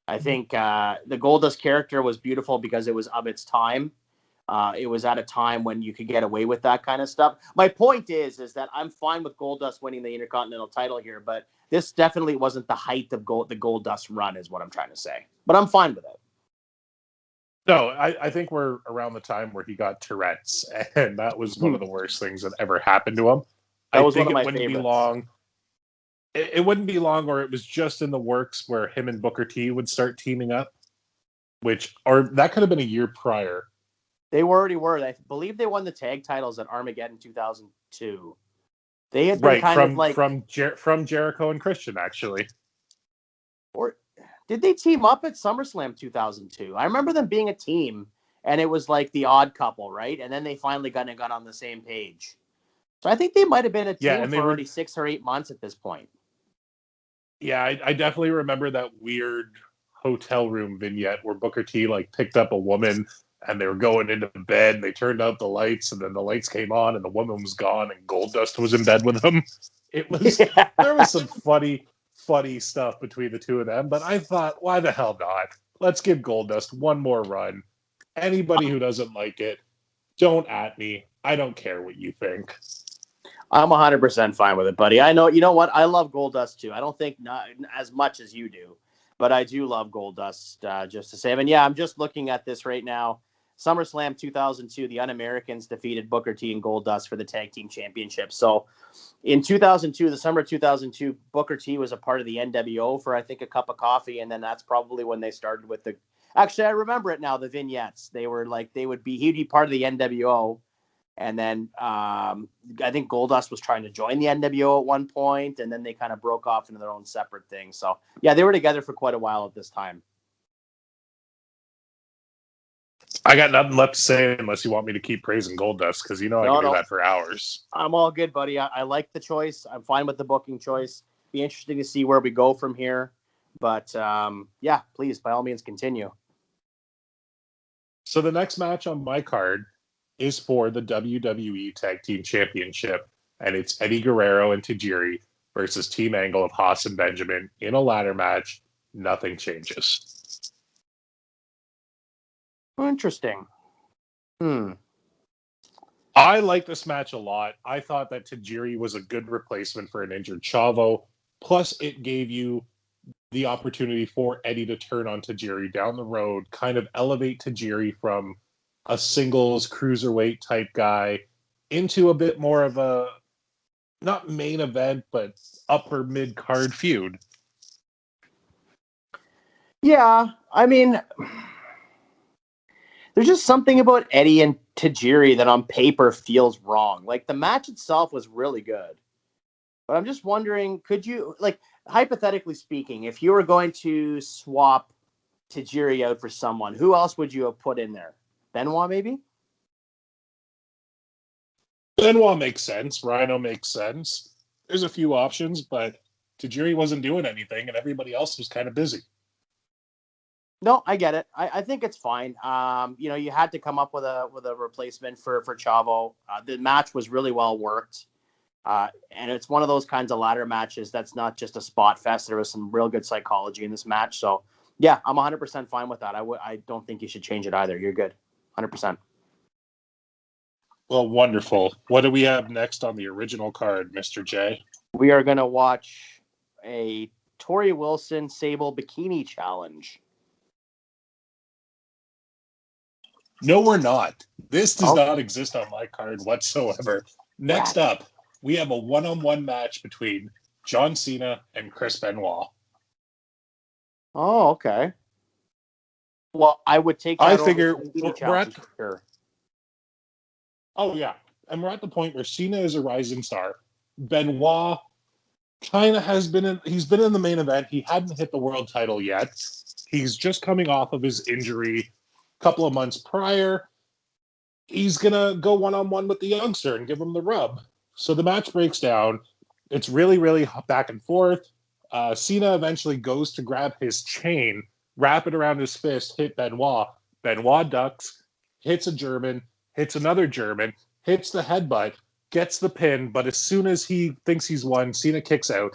I think the Goldust character was beautiful because it was of its time. It was at a time when you could get away with that kind of stuff. My point is that I'm fine with Goldust winning the Intercontinental title here, but this definitely wasn't the height of the Goldust run, is what I'm trying to say. But I'm fine with it. No, I think we're around the time where he got Tourette's, and that was one of the worst things that ever happened to him. That was think one of my it wouldn't favorites. be long. It wouldn't be long, or it was just in the works where him and Booker T would start teaming up, or that could have been a year prior. They already were. I believe they won the tag titles at Armageddon 2002. They had been from Jericho and Christian, actually. Or did they team up at SummerSlam 2002? I remember them being a team, and it was like the odd couple, right? And then they finally got on the same page. So I think they might have been a team for already 6 or 8 months at this point. Yeah, I definitely remember that weird hotel room vignette where Booker T picked up a woman and they were going into bed and they turned out the lights and then the lights came on and the woman was gone and Goldust was in bed with him. It was there was some funny stuff between the two of them, but I thought, why the hell not? Let's give Goldust one more run. Anybody who doesn't like it, don't at me. I don't care what you think. I'm 100% fine with it, buddy. I know, you know what? I love Goldust too. I don't think not as much as you do, but I do love Goldust just the same. And yeah, I'm just looking at this right now. SummerSlam 2002, the Un-Americans defeated Booker T and Goldust for the Tag Team Championship. So in 2002, the summer of 2002, Booker T was a part of the NWO for, I think, a cup of coffee. And then that's probably when they started with actually, I remember it now, the vignettes. They were he'd be part of the NWO. And then I think Goldust was trying to join the NWO at one point, and then they kind of broke off into their own separate thing. So, yeah, they were together for quite a while at this time. I got nothing left to say unless you want me to keep praising Goldust, because I can do that for hours. I'm all good, buddy. I like the choice. I'm fine with the booking choice. Be interesting to see where we go from here. But, yeah, please, by all means, continue. So the next match on my card is for the WWE Tag Team Championship, and it's Eddie Guerrero and Tajiri versus Team Angle of Haas and Benjamin in a ladder match. Nothing changes. Interesting. I like this match a lot. I thought that Tajiri was a good replacement for an injured Chavo. Plus, it gave you the opportunity for Eddie to turn on Tajiri down the road, kind of elevate Tajiri from a singles cruiserweight type guy into a bit more of a not main event, but upper mid card feud. Yeah, I mean, there's just something about Eddie and Tajiri that on paper feels wrong. Like the match itself was really good. But I'm just wondering, could you, like, hypothetically speaking, if you were going to swap Tajiri out for someone, who else would you have put in there? Benoit, maybe? Benoit makes sense. Rhino makes sense. There's a few options, but Tajiri wasn't doing anything, and everybody else was kind of busy. No, I get it. I think it's fine. You had to come up with a replacement for Chavo. The match was really well worked. And it's one of those kinds of ladder matches that's not just a spot fest. There was some real good psychology in this match. So, yeah, I'm 100% fine with that. I don't think you should change it either. You're good. 100%. Well, wonderful. What do we have next on the original card, Mr. J? We are going to watch a Tori Wilson Sable Bikini Challenge. No, we're not. This does not exist on my card whatsoever. Next up, we have a one-on-one match between John Cena and Chris Benoit. Oh, okay. Well, I would take that. I figure we're at. Sure. Oh yeah, and we're at the point where Cena is a rising star. Benoit kind of has been in. He's been in the main event. He hadn't hit the world title yet. He's just coming off of his injury a couple of months prior. He's gonna go one-on-one with the youngster and give him the rub. So the match breaks down. It's really, really back and forth. Cena eventually goes to grab his chain, wrap it around his fist, hit Benoit. Benoit ducks, hits a German, hits another German, hits the headbutt, gets the pin, but as soon as he thinks he's won, Cena kicks out.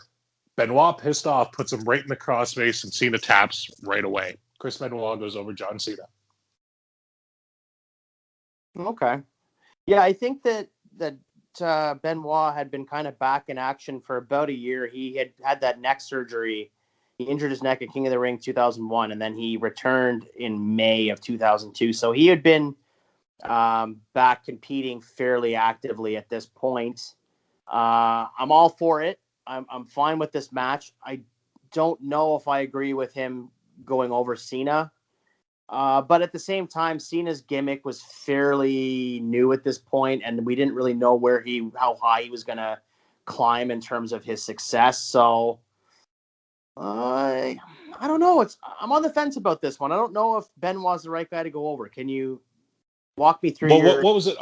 Benoit, pissed off, puts him right in the crossface, and Cena taps right away. Chris Benoit goes over John Cena. Okay. Yeah, I think that Benoit had been kind of back in action for about a year. He had that neck surgery. He injured his neck at King of the Ring 2001, and then he returned in May of 2002. So he had been back competing fairly actively at this point. I'm all for it. I'm fine with this match. I don't know if I agree with him going over Cena. But at the same time, Cena's gimmick was fairly new at this point, and we didn't really know how high he was going to climb in terms of his success. So I don't know. I'm on the fence about this one. I don't know if Benoit's the right guy to go over. Can you walk me through? Well, what was it?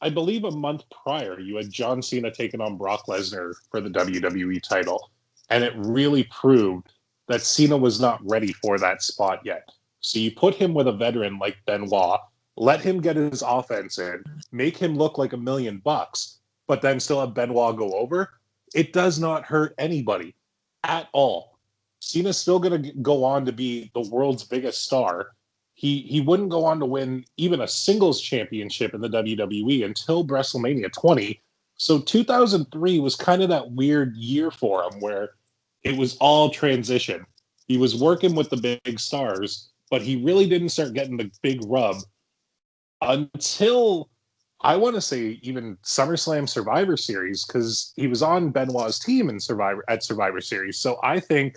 I believe a month prior, you had John Cena taking on Brock Lesnar for the WWE title, and it really proved that Cena was not ready for that spot yet. So you put him with a veteran like Benoit, let him get his offense in, make him look like $1 million, but then still have Benoit go over. It does not hurt anybody at all. Cena's still going to go on to be the world's biggest star. He wouldn't go on to win even a singles championship in the WWE until WrestleMania 20. So 2003 was kind of that weird year for him where it was all transition. He was working with the big stars, but he really didn't start getting the big rub until, I want to say, even SummerSlam Survivor Series, because he was on Benoit's team in Survivor Series. So I think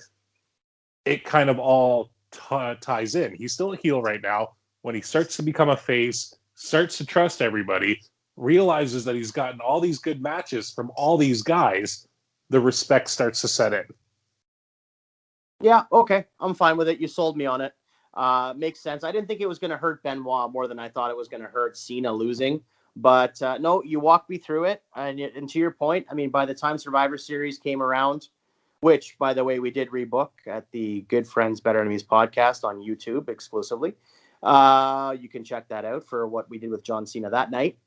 it kind of all ties in. He's still a heel right now. When he starts to become a face, starts to trust everybody, realizes that he's gotten all these good matches from all these guys, the respect starts to set in. Yeah, okay. I'm fine with it. You sold me on it. Makes sense. I didn't think it was going to hurt Benoit more than I thought it was going to hurt Cena losing. But no, you walked me through it. And to your point, I mean, by the time Survivor Series came around, which, by the way, we did rebook at the Good Friends, Better Enemies podcast on YouTube exclusively. You can check that out for what we did with John Cena that night.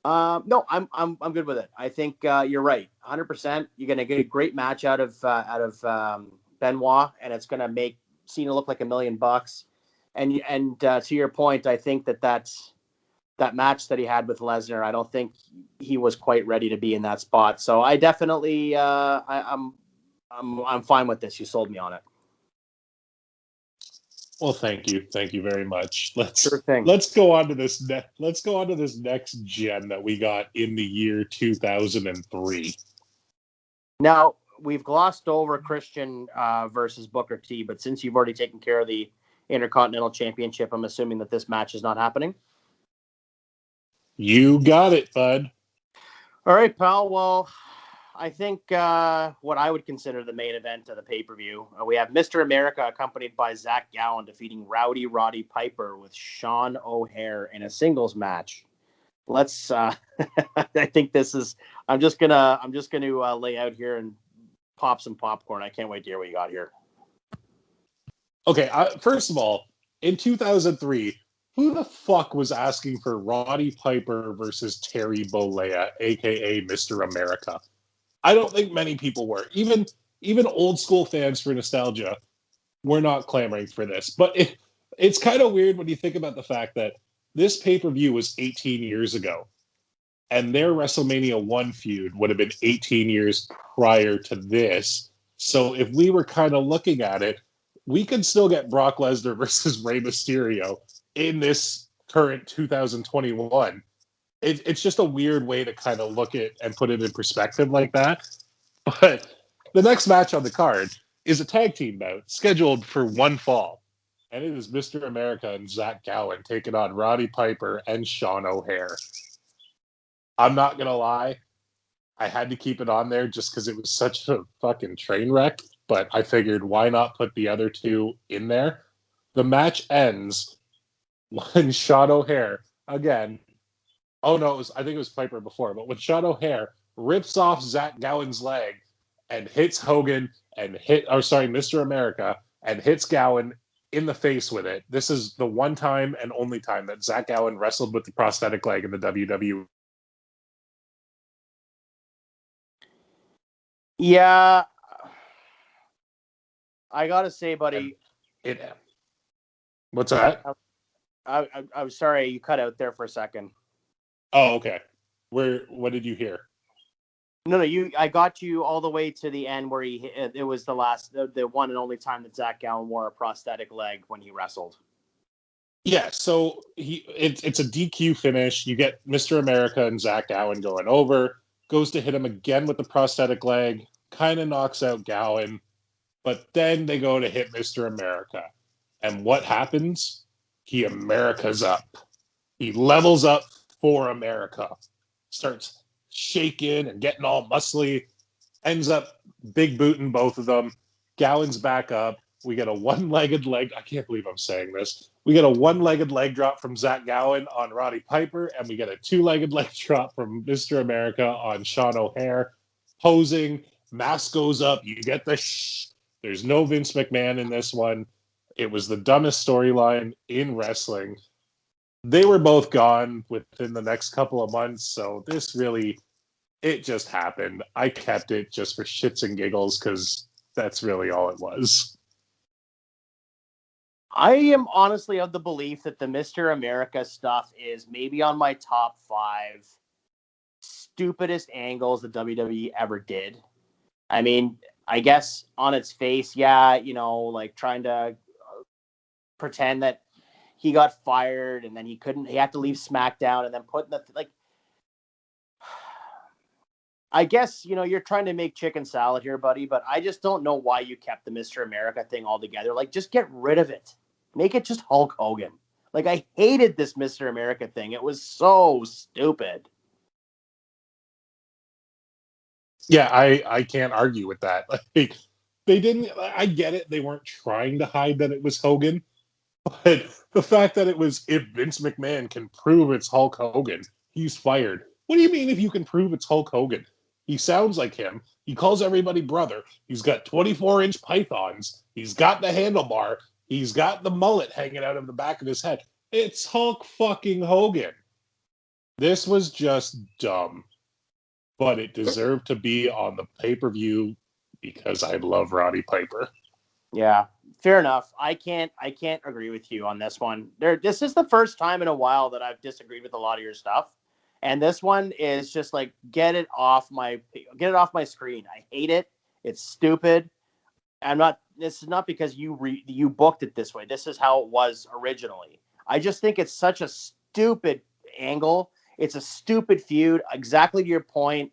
No, I'm good with it. I think you're right. 100%. You're going to get a great match out of Benoit, and it's going to make Cena look like $1 million. And to your point, I think that match that he had with Lesnar, I don't think he was quite ready to be in that spot. So I definitely, I'm fine with this. You sold me on it. Well, thank you very much. Sure thing. Let's go on to this next gen that we got in the year 2003. Now we've glossed over Christian versus Booker T, but since you've already taken care of the Intercontinental Championship, I'm assuming that this match is not happening. You got it, bud. All right, pal. Well, I think what I would consider the main event of the pay-per-view, we have Mr. America accompanied by Zach Gowen defeating Rowdy Roddy Piper with Sean O'Haire in a singles match. Let's. I think this is. I'm just gonna lay out here and pop some popcorn. I can't wait to hear what you got here. Okay, first of all, in 2003, who the fuck was asking for Roddy Piper versus Terry Bollea, aka Mr. America? I don't think many people were. Even old school fans for nostalgia were not clamoring for this. But it's kind of weird when you think about the fact that this pay-per-view was 18 years ago, and their WrestleMania 1 feud would have been 18 years prior to this. So if we were kind of looking at it, we could still get Brock Lesnar versus Rey Mysterio in this current 2021. It's just a weird way to kind of look at and put it in perspective like that. But the next match on the card is a tag team bout scheduled for one fall. And it is Mr. America and Zach Gowen taking on Roddy Piper and Sean O'Haire. I'm not going to lie. I had to keep it on there just because it was such a fucking train wreck. But I figured, why not put the other two in there? The match ends when Sean O'Haire, again, I think it was Piper before, but when Sean O'Haire rips off Zach Gowen's leg and hits Hogan and Mr. America and hits Gowen in the face with it. This is the one time and only time that Zach Gowen wrestled with the prosthetic leg in the WWE. Yeah, I gotta say, buddy. What's that? I'm sorry, you cut out there for a second. Oh, okay. What did you hear? No, I got you all the way to the end where it was the one and only time that Zach Gowen wore a prosthetic leg when he wrestled. Yeah, so it's a DQ finish. You get Mr. America and Zach Gowen going over, goes to hit him again with the prosthetic leg, kind of knocks out Gowen, but then they go to hit Mr. America. And what happens? He America's up. He levels up for America. Starts shaking and getting all muscly. Ends up big booting both of them. Gowen's back up. We get a one-legged leg. I can't believe I'm saying this. We get a one-legged leg drop from Zach Gowen on Roddy Piper, and we get a two-legged leg drop from Mr. America on Sean O'Haire. Posing. Mask goes up. You get the shh. There's no Vince McMahon in this one. It was the dumbest storyline in wrestling. They were both gone within the next couple of months, so it just happened. I kept it just for shits and giggles because that's really all it was. I am honestly of the belief that the Mr. America stuff is maybe on my top 5 stupidest angles the WWE ever did. I mean, I guess on its face, yeah, like trying to pretend that he got fired and then he had to leave SmackDown and then I guess, you're trying to make chicken salad here, buddy, but I just don't know why you kept the Mr. America thing altogether. Like, just get rid of it. Make it just Hulk Hogan. Like, I hated this Mr. America thing. It was so stupid. Yeah, I can't argue with that. Like, I get it. They weren't trying to hide that it was Hogan. But the fact that it was, if Vince McMahon can prove it's Hulk Hogan, he's fired. What do you mean if you can prove it's Hulk Hogan? He sounds like him. He calls everybody brother. He's got 24-inch pythons. He's got the handlebar. He's got the mullet hanging out of the back of his head. It's Hulk fucking Hogan. This was just dumb. But it deserved to be on the pay-per-view because I love Roddy Piper. Yeah, fair enough. I can't agree with you on this one. This is the first time in a while that I've disagreed with a lot of your stuff. And this one is just like get it off my screen. I hate it. It's stupid. This is not because you booked it this way. This is how it was originally. I just think it's such a stupid angle. It's a stupid feud. Exactly to your point.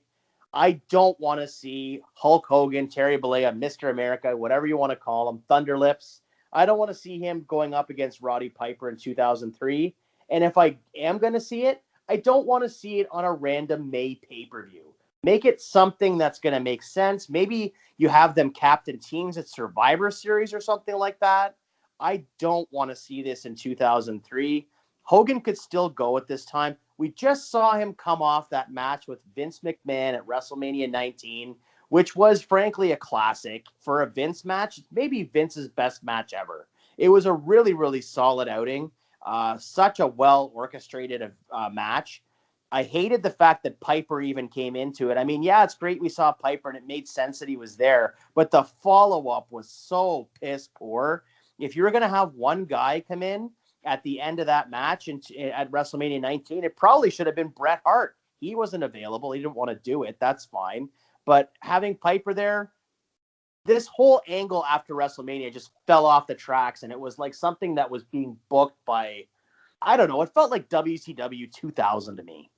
I don't want to see Hulk Hogan, Terry Bollea, Mr. America, whatever you want to call him, Thunderlips. I don't want to see him going up against Roddy Piper in 2003. And if I am going to see it, I don't want to see it on a random May pay-per-view. Make it something that's going to make sense. Maybe you have them captain teams at Survivor Series or something like that. I don't want to see this in 2003. Hogan could still go at this time. We just saw him come off that match with Vince McMahon at WrestleMania 19, which was frankly a classic for a Vince match. Maybe Vince's best match ever. It was a really, really solid outing. Such a well-orchestrated match. I hated the fact that Piper even came into it. I mean, yeah, it's great we saw Piper and it made sense that he was there, but the follow-up was so piss poor. If you were going to have one guy come in at the end of that match at WrestleMania 19, it probably should have been Bret Hart. He wasn't available. He didn't want to do it. That's fine. But having Piper there, this whole angle after WrestleMania just fell off the tracks, and it was like something that was being booked by, I don't know, it felt like WCW 2000 to me.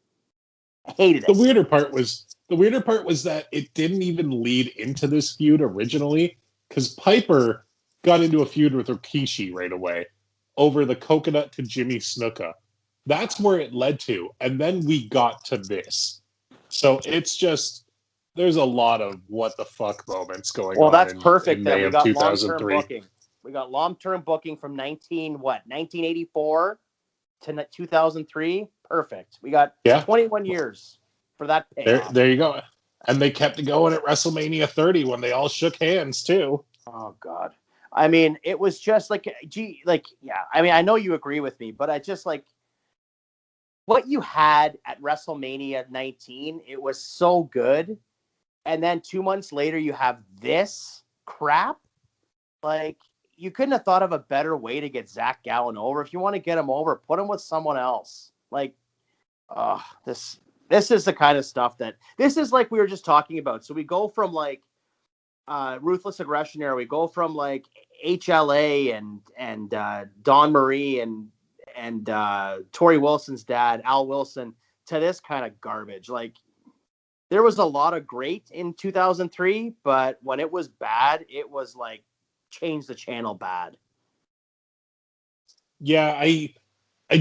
I hated it. The weirder part was that it didn't even lead into this feud originally, because Piper got into a feud with Rikishi right away over the coconut to Jimmy Snuka. That's where it led to. And then we got to this. So it's just, there's a lot of what the fuck moments going on. Well, that's perfect. In That May we of got 2003. long-term booking. We got long-term booking from 1984 to 2003. Perfect. We got 21 years for that payoff. There you go. And they kept it going at WrestleMania 30 when they all shook hands too. Oh God. I mean, it was just like, yeah. I mean, I know you agree with me, but I just like what you had at WrestleMania 19. It was so good, and then 2 months later, you have this crap. Like, you couldn't have thought of a better way to get Zach Gallen over. If you want to get him over, put him with someone else. Like, this is the kind of stuff this is like we were just talking about. So we go from like Ruthless Aggression era. We go from like HLA and Don Marie and Tori Wilson's dad, Al Wilson, to this kind of garbage. Like, there was a lot of great in 2003, but when it was bad, it was like change the channel bad. Yeah, I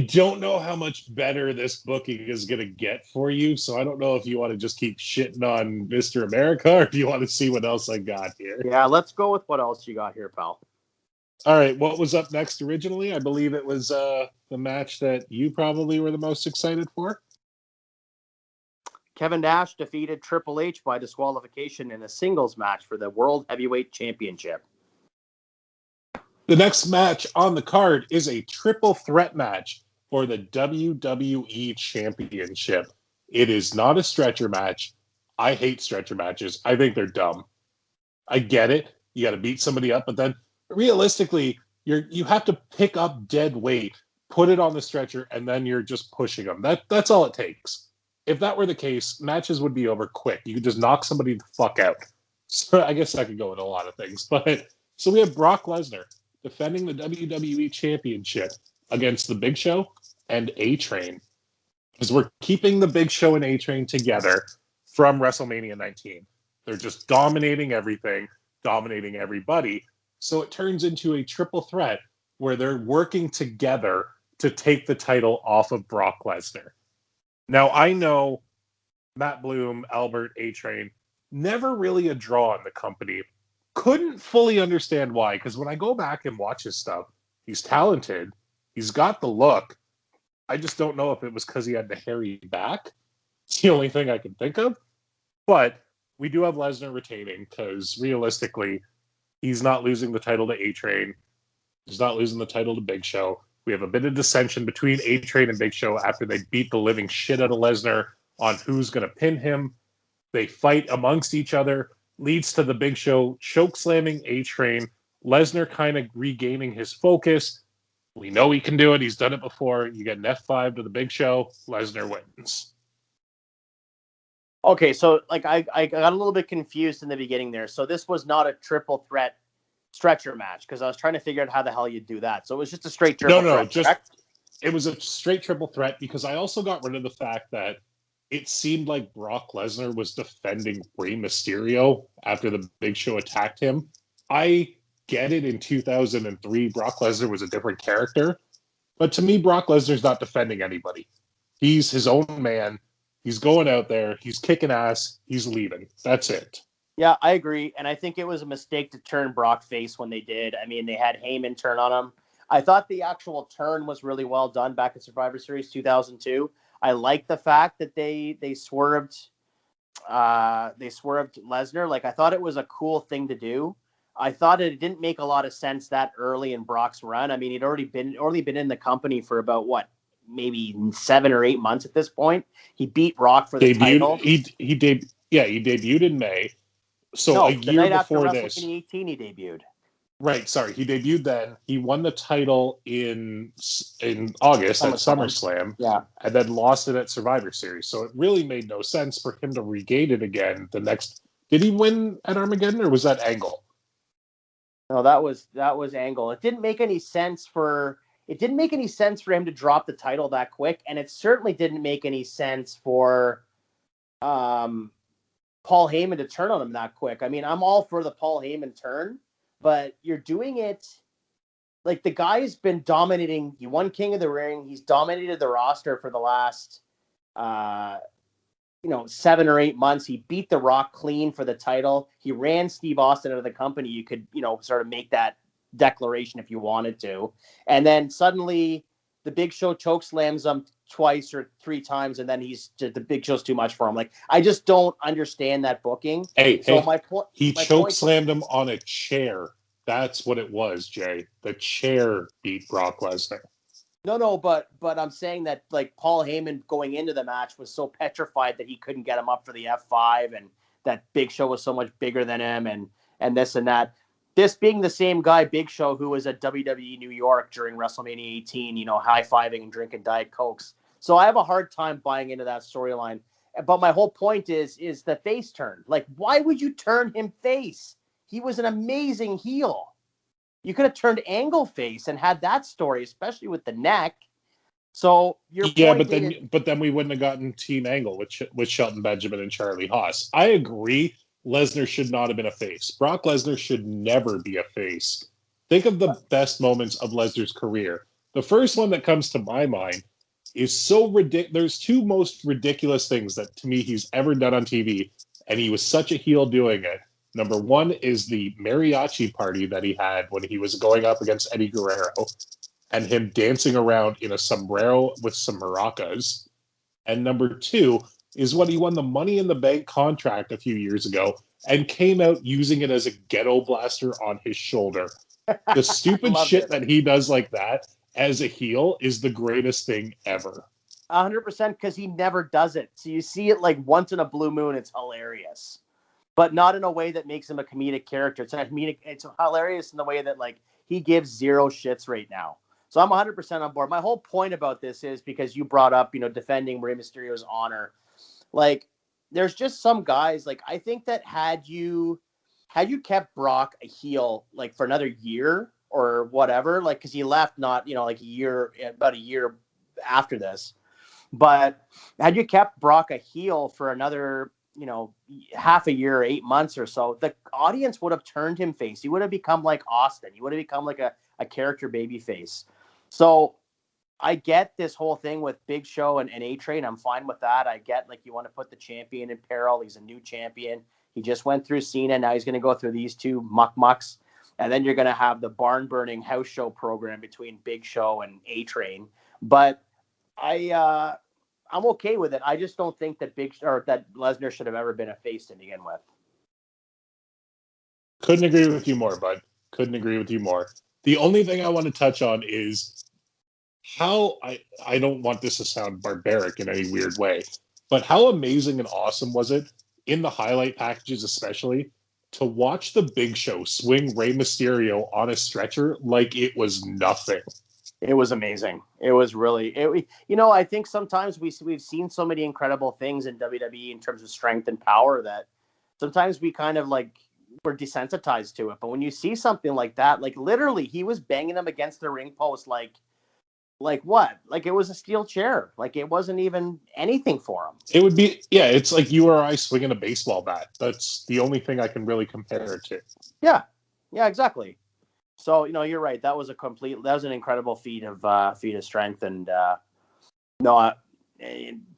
don't know how much better this booking is going to get for you, so I don't know if you want to just keep shitting on Mr. America or do you want to see what else I got here? Yeah, let's go with what else you got here, pal. All right, what was up next originally? I believe it was the match that you probably were the most excited for. Kevin Nash defeated Triple H by disqualification in a singles match for the World Heavyweight Championship. The next match on the card is a triple threat match for the WWE Championship. It is not a stretcher match. I hate stretcher matches. I think they're dumb. I get it. You got to beat somebody up, but then realistically, you have to pick up dead weight, put it on the stretcher, and then you're just pushing them. That's all it takes. If that were the case, matches would be over quick. You could just knock somebody the fuck out. So I guess that could go with a lot of things. But so we have Brock Lesnar defending the WWE Championship against the Big Show and A-Train. Because we're keeping the Big Show and A-Train together from WrestleMania 19. They're just dominating everything, dominating everybody. So it turns into a triple threat where they're working together to take the title off of Brock Lesnar. Now, I know Matt Bloom, Albert, A-Train, never really a draw in the company. Couldn't fully understand why, because when I go back and watch his stuff, he's talented. He's got the look. I just don't know if it was because he had the hairy back. It's the only thing I can think of. But we do have Lesnar retaining because realistically, he's not losing the title to A-Train. He's not losing the title to Big Show. We have a bit of dissension between A-Train and Big Show after they beat the living shit out of Lesnar on who's going to pin him. They fight amongst each other. Leads to the Big Show choke slamming A-Train Lesnar kind of regaining his focus. We know he can do it. He's done it before. You get an F5 to the Big Show. Lesnar wins. Okay, so like I got a little bit confused in the beginning there. So this was not a triple threat stretcher match because I was trying to figure out how the hell you do that. So it was just a straight triple threat. Just it was a straight triple threat because I also got rid of the fact that it seemed like Brock Lesnar was defending Rey Mysterio after the Big Show attacked him. I get it. In 2003, Brock Lesnar was a different character, but to me, Brock Lesnar's not defending anybody. He's his own man. He's going out there. He's kicking ass. He's leaving. That's it. Yeah, I agree. And I think it was a mistake to turn Brock face when they did. I mean, they had Heyman turn on him. I thought the actual turn was really well done back in Survivor Series 2002. I like the fact that they swerved Lesnar. Like, I thought it was a cool thing to do. I thought it didn't make a lot of sense that early in Brock's run. I mean, he'd already been in the company for about maybe 7 or 8 months at this point. He beat Rock for the title. He debuted in May. So a year before this. WrestleMania 18 he debuted. Right, sorry. He debuted then. He won the title in August at SummerSlam. Yeah. And then lost it at Survivor Series. So it really made no sense for him to regain it again the next. Did he win at Armageddon or was that Angle? No, that was Angle. It didn't make any sense for him to drop the title that quick, and it certainly didn't make any sense for Paul Heyman to turn on him that quick. I mean, I'm all for the Paul Heyman turn, but you're doing it like the guy's been dominating. He won King of the Ring. He's dominated the roster for the last 7 or 8 months. He beat The Rock clean for the title. He ran Steve Austin out of the company. You could, sort of make that declaration if you wanted to. And then suddenly the Big Show choke slams him twice or 3 times, and then the Big Show's too much for him. Like, I just don't understand that booking. He choke slammed him on a chair. That's what it was, Jay. The chair beat Brock Lesnar. No, but I'm saying that, like, Paul Heyman going into the match was so petrified that he couldn't get him up for the F5, and that Big Show was so much bigger than him, and this and that. This being the same guy, Big Show, who was at WWE New York during WrestleMania 18, high-fiving and drinking Diet Cokes. So I have a hard time buying into that storyline. But my whole point is the face turn. Like, why would you turn him face? He was an amazing heel. You could have turned Angle face and had that story, especially with the neck. So but then we wouldn't have gotten Team Angle with Shelton Benjamin and Charlie Haas. I agree. Lesnar should not have been a face. Brock Lesnar should never be a face. Think of the best moments of Lesnar's career. The first one that comes to my mind is so ridiculous. There's 2 most ridiculous things that, to me, he's ever done on TV, and he was such a heel doing it. Number 1 is the mariachi party that he had when he was going up against Eddie Guerrero, and him dancing around in a sombrero with some maracas. And number 2 is when he won the Money in the Bank contract a few years ago and came out using it as a ghetto blaster on his shoulder. The stupid shit that he does like that as a heel is the greatest thing ever. 100%, because he never does it. So you see it like once in a blue moon. It's hilarious, but not in a way that makes him a comedic character. It's hilarious in the way that, like, he gives 0 shits right now. So I'm 100% on board. My whole point about this is because you brought up, defending Rey Mysterio's honor. Like, there's just some guys, like, I think that had you kept Brock a heel, like, for another year or whatever, like, because he left about a year after this. But had you kept Brock a heel for another, half a year, 8 months or so, the audience would have turned him face. He would have become like Austin. He would have become like a character baby face. So I get this whole thing with Big Show and A-Train. I'm fine with that. I get, like, you want to put the champion in peril. He's a new champion. He just went through Cena. Now he's going to go through these 2 mucks. And then you're going to have the barn-burning house show program between Big Show and A-Train. But I'm okay with it. I just don't think that that Lesnar should have ever been a face to begin with. Couldn't agree with you more, bud. Couldn't agree with you more. The only thing I want to touch on is how I don't want this to sound barbaric in any weird way, but how amazing and awesome was it in the highlight packages, especially to watch the Big Show swing Rey Mysterio on a stretcher like it was nothing. It was amazing. It was really, I think sometimes we've seen so many incredible things in WWE in terms of strength and power that sometimes we kind of like we're desensitized to it. But when you see something like that, like literally he was banging them against the ring post like what? Like it was a steel chair. Like it wasn't even anything for him. It would be, yeah, it's like you or I swinging a baseball bat. That's the only thing I can really compare it to. Yeah, exactly. So, you're right. That was an incredible feat of strength and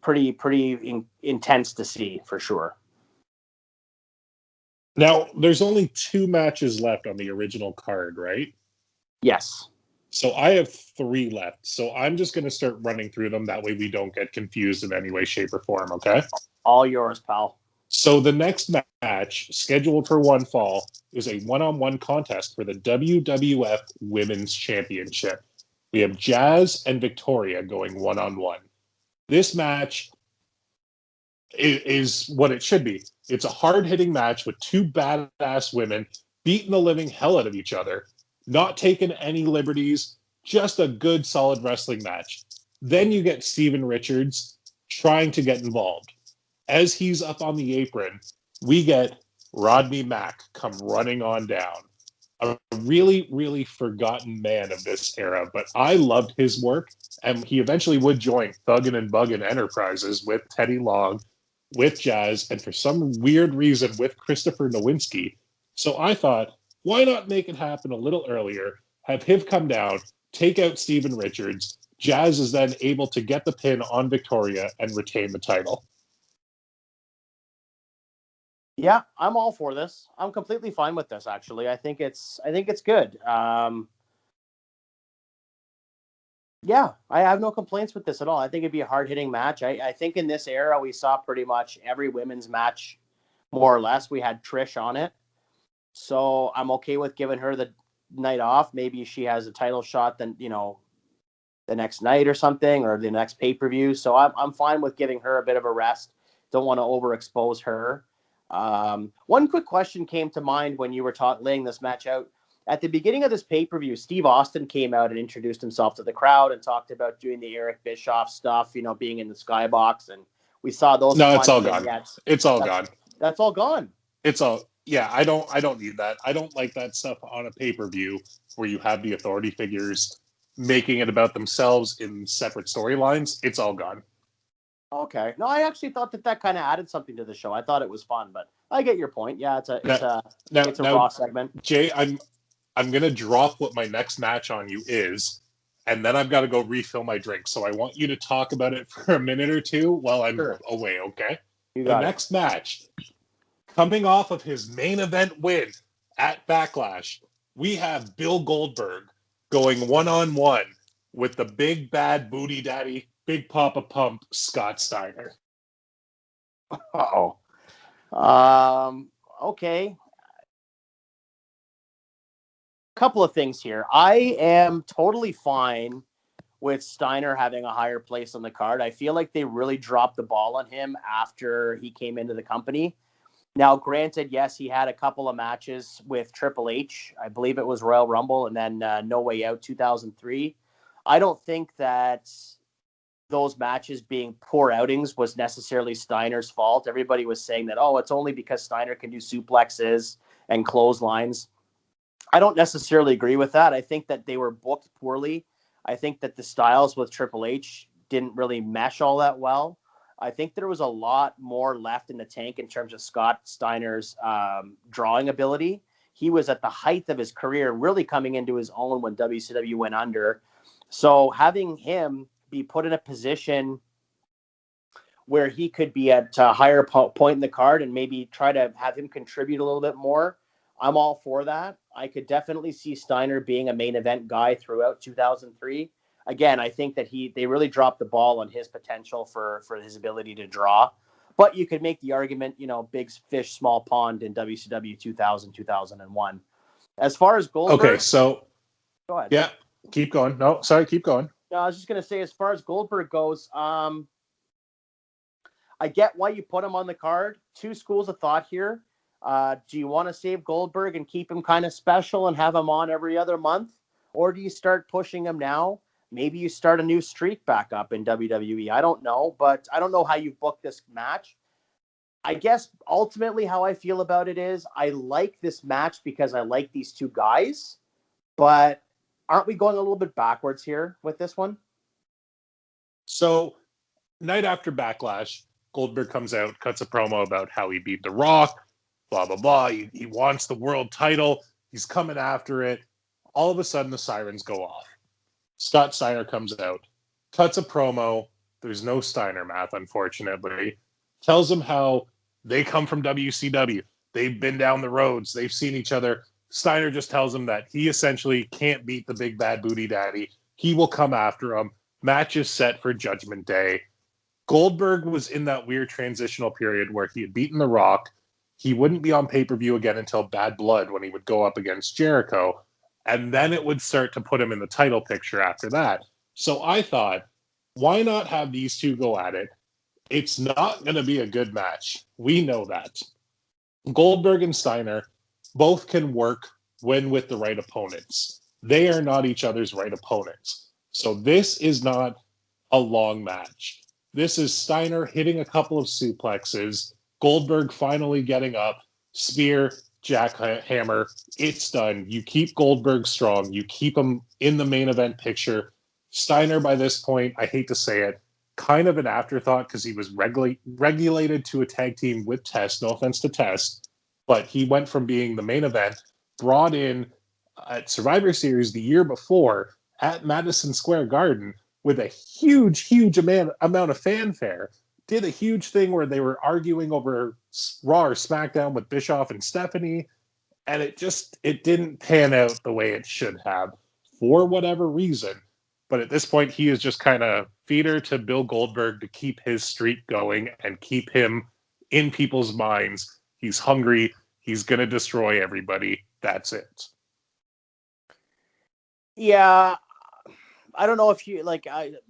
pretty intense to see for sure. Now, there's only 2 matches left on the original card, right? Yes. So I have 3 left. So I'm just going to start running through them. That way we don't get confused in any way, shape, or form, okay? All yours, pal. So the next match, scheduled for one fall, is a one-on-one contest for the WWF Women's Championship. We have Jazz and Victoria going one-on-one. This match is what it should be. It's a hard-hitting match with 2 badass women beating the living hell out of each other, not taking any liberties, just a good, solid wrestling match. Then you get Steven Richards trying to get involved. As he's up on the apron, we get Rodney Mack come running on down. A really, really forgotten man of this era, but I loved his work, and he eventually would join Thuggin' and Buggin' Enterprises with Teddy Long, with Jazz, and for some weird reason with Christopher Nowinski. So I thought, why not make it happen a little earlier, have him come down, take out Steven Richards. Jazz is then able to get the pin on Victoria and retain the title. Yeah, I'm all for this. I'm completely fine with this. Actually, I think it's good. Yeah, I have no complaints with this at all. I think it'd be a hard hitting match. I think in this era we saw pretty much every women's match, more or less. We had Trish on it, so I'm okay with giving her the night off. Maybe she has a title shot, then the next night or something, or the next pay per view. So I'm fine with giving her a bit of a rest. Don't want to overexpose her. One quick question came to mind when you were laying this match out. At the beginning of this pay-per-view, Steve Austin came out and introduced himself to the crowd and talked about doing the Eric Bischoff stuff, being in the skybox. And we saw those. No, it's all gone. It's all gone. That's all gone. It's all, yeah, I don't need that. I don't like that stuff on a pay-per-view where you have the authority figures making it about themselves in separate storylines. It's all gone. Okay. No, I actually thought that kind of added something to the show. I thought it was fun, but I get your point. Yeah, it's a Raw segment. Jay, I'm going to drop what my next match on you is, and then I've got to go refill my drink. So I want you to talk about it for a minute or two while I'm away, okay? The next match, coming off of his main event win at Backlash, we have Bill Goldberg going one-on-one with the big bad booty daddy, Big Papa Pump, Scott Steiner. Uh-oh. Okay. Couple of things here. I am totally fine with Steiner having a higher place on the card. I feel like they really dropped the ball on him after he came into the company. Now, granted, yes, he had a couple of matches with Triple H. I believe it was Royal Rumble and then No Way Out 2003. I don't think that those matches being poor outings was necessarily Steiner's fault. Everybody was saying that, it's only because Steiner can do suplexes and clotheslines. I don't necessarily agree with that. I think that they were booked poorly. I think that the styles with Triple H didn't really mesh all that well. I think there was a lot more left in the tank in terms of Scott Steiner's drawing ability. He was at the height of his career, really coming into his own when WCW went under. So having him be put in a position where he could be at a higher point in the card and maybe try to have him contribute a little bit more, I'm all for that. I could definitely see Steiner being a main event guy throughout 2003. Again, I think that they really dropped the ball on his potential for his ability to draw. But you could make the argument, big fish, small pond in WCW 2000, 2001. As far as Goldberg... Okay, so... Go ahead. Yeah, keep going. No, sorry, keep going. No, I was just going to say, as far as Goldberg goes, I get why you put him on the card. 2 schools of thought here. Do you want to save Goldberg and keep him kind of special and have him on every other month? Or do you start pushing him now? Maybe you start a new streak back up in WWE. I don't know, but I don't know how you book this match. I guess ultimately how I feel about it is I like this match because I like these two guys, but aren't we going a little bit backwards here with this one? So, night after Backlash, Goldberg comes out, cuts a promo about how he beat The Rock, blah, blah, blah. He wants the world title. He's coming after it. All of a sudden, the sirens go off. Scott Steiner comes out, cuts a promo. There's no Steiner math, unfortunately. Tells him how they come from WCW. They've been down the roads. They've seen each other. Steiner just tells him that he essentially can't beat the big bad booty daddy. He will come after him. Match is set for Judgment Day. Goldberg was in that weird transitional period where he had beaten The Rock. He wouldn't be on pay-per-view again until Bad Blood when he would go up against Jericho. And then it would start to put him in the title picture after that. So I thought, why not have these two go at it? It's not going to be a good match. We know that. Goldberg and Steiner both can work when with the right opponents. They are not each other's right opponents. So this is not a long match. This is Steiner hitting a couple of suplexes, Goldberg finally getting up, spear, jackhammer. It's done. You keep Goldberg strong. You keep him in the main event picture. Steiner, by this point, I hate to say it, kind of an afterthought because he was regulated to a tag team with Test. No offense to Test, but he went from being the main event, brought in at Survivor Series the year before at Madison Square Garden with a huge amount of fanfare. Did a huge thing where they were arguing over Raw or SmackDown with Bischoff and Stephanie, and it didn't pan out the way it should have for whatever reason. But at this point, he is just kind of feeder to Bill Goldberg to keep his streak going and keep him in people's minds. He's hungry. He's going to destroy everybody. That's it. Yeah. I don't know if you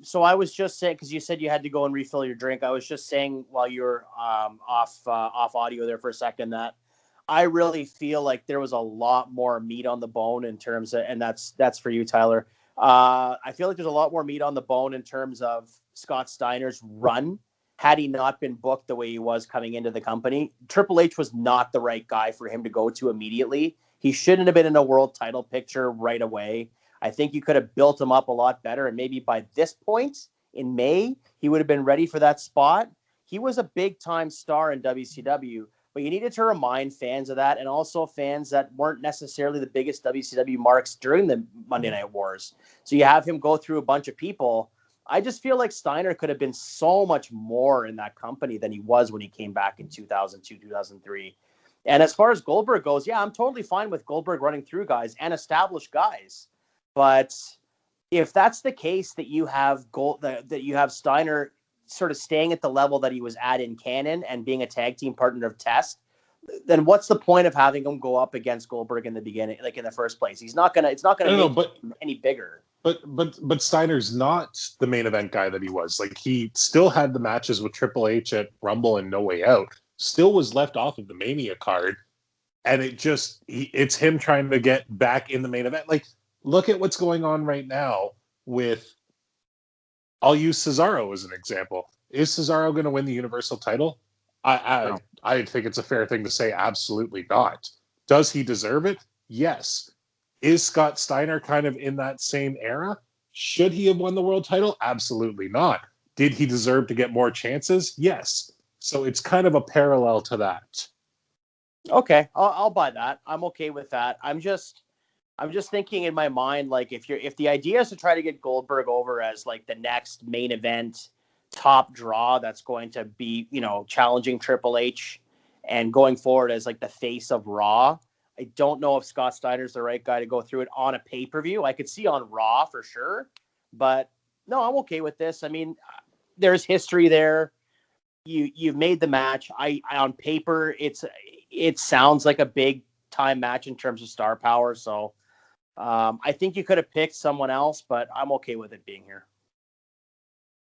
so I was just saying, because you said you had to go and refill your drink. I was just saying while you were off audio there for a second that I really feel like there was a lot more meat on the bone in terms of, and that's for you, Tyler. I feel like there's a lot more meat on the bone in terms of Scott Steiner's run. Had he not been booked the way he was coming into the company, Triple H was not the right guy for him to go to immediately. He shouldn't have been in a world title picture right away. I think you could have built him up a lot better. And maybe by this point in May, he would have been ready for that spot. He was a big time star in WCW, but you needed to remind fans of that. And also fans that weren't necessarily the biggest WCW marks during the Monday Night Wars. So you have him go through a bunch of people. I just feel like Steiner could have been so much more in that company than he was when he came back in 2002, 2003. And as far as Goldberg goes, yeah, I'm totally fine with Goldberg running through guys and established guys. But if that's the case, that you have that you have Steiner sort of staying at the level that he was at in Canon and being a tag team partner of Test, then what's the point of having him go up against Goldberg in the beginning, like in the first place? It's not gonna make him any bigger. But Steiner's not the main event guy that he was. Like, he still had the matches with Triple H at Rumble and No Way Out. Still was left off of the Mania card, and it's him trying to get back in the main event. Like, look at what's going on right now with, I'll use Cesaro as an example. Is Cesaro going to win the Universal title? I think it's a fair thing to say absolutely not. Does he deserve it? Yes. Is Scott Steiner kind of in that same era? Should he have won the world title? Absolutely not. Did he deserve to get more chances? Yes. So it's kind of a parallel to that. Okay, I'll buy that. I'm okay with that. I'm just thinking in my mind, like, if the idea is to try to get Goldberg over as like the next main event top draw that's going to be, challenging Triple H and going forward as like the face of Raw, I don't know if Scott Steiner's the right guy to go through it on a pay-per-view. I could see on Raw for sure, but no, I'm okay with this. I mean, there's history there. You've made the match. I on paper, it sounds like a big time match in terms of star power. So I think you could have picked someone else, but I'm okay with it being here.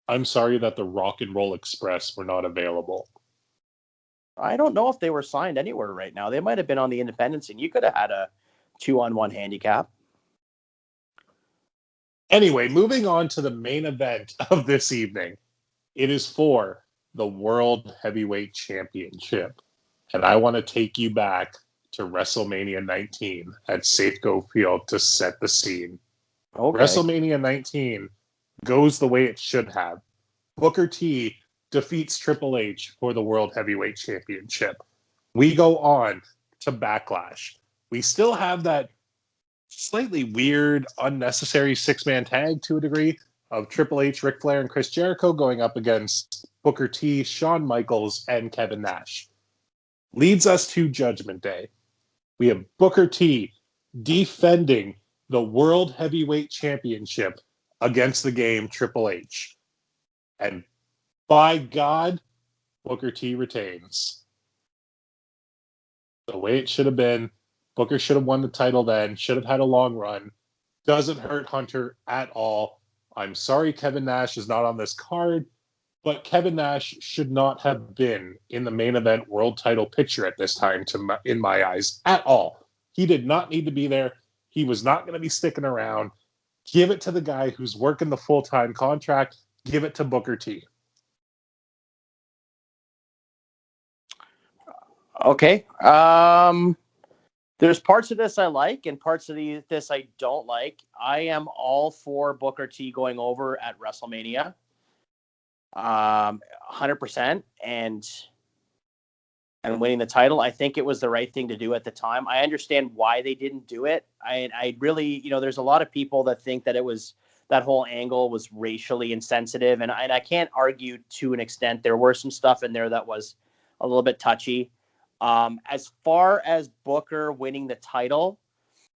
I'm sorry that the Rock and Roll Express were not available. I don't know if they were signed anywhere right now. They might have been on the independents, and you could have had a 2-on-1 handicap. Anyway, moving on to the main event of this evening. It is for the World Heavyweight Championship. And I want to take you back to WrestleMania 19 at Safeco Field to set the scene. Okay. WrestleMania 19 goes the way it should have. Booker T defeats Triple H for the World Heavyweight Championship. We go on to Backlash. We still have that slightly weird, unnecessary six-man tag to a degree of Triple H, Ric Flair, and Chris Jericho going up against Booker T, Shawn Michaels, and Kevin Nash. Leads us to Judgment Day. We have Booker T defending the World Heavyweight Championship against the game Triple H. And by God, Booker T retains. The way it should have been. Booker should have won the title then, should have had a long run. Doesn't hurt Hunter at all. I'm sorry Kevin Nash is not on this card, but Kevin Nash should not have been in the main event world title picture at this time, in my eyes, at all. He did not need to be there. He was not going to be sticking around. Give it to the guy who's working the full-time contract. Give it to Booker T. Okay. There's parts of this I like and parts of this I don't like. I am all for Booker T going over at WrestleMania. 100% and winning the title. I think it was the right thing to do at the time. I understand why they didn't do it. I really, there's a lot of people that think that that whole angle was racially insensitive. And I can't argue to an extent. There were some stuff in there that was a little bit touchy. As far as Booker winning the title,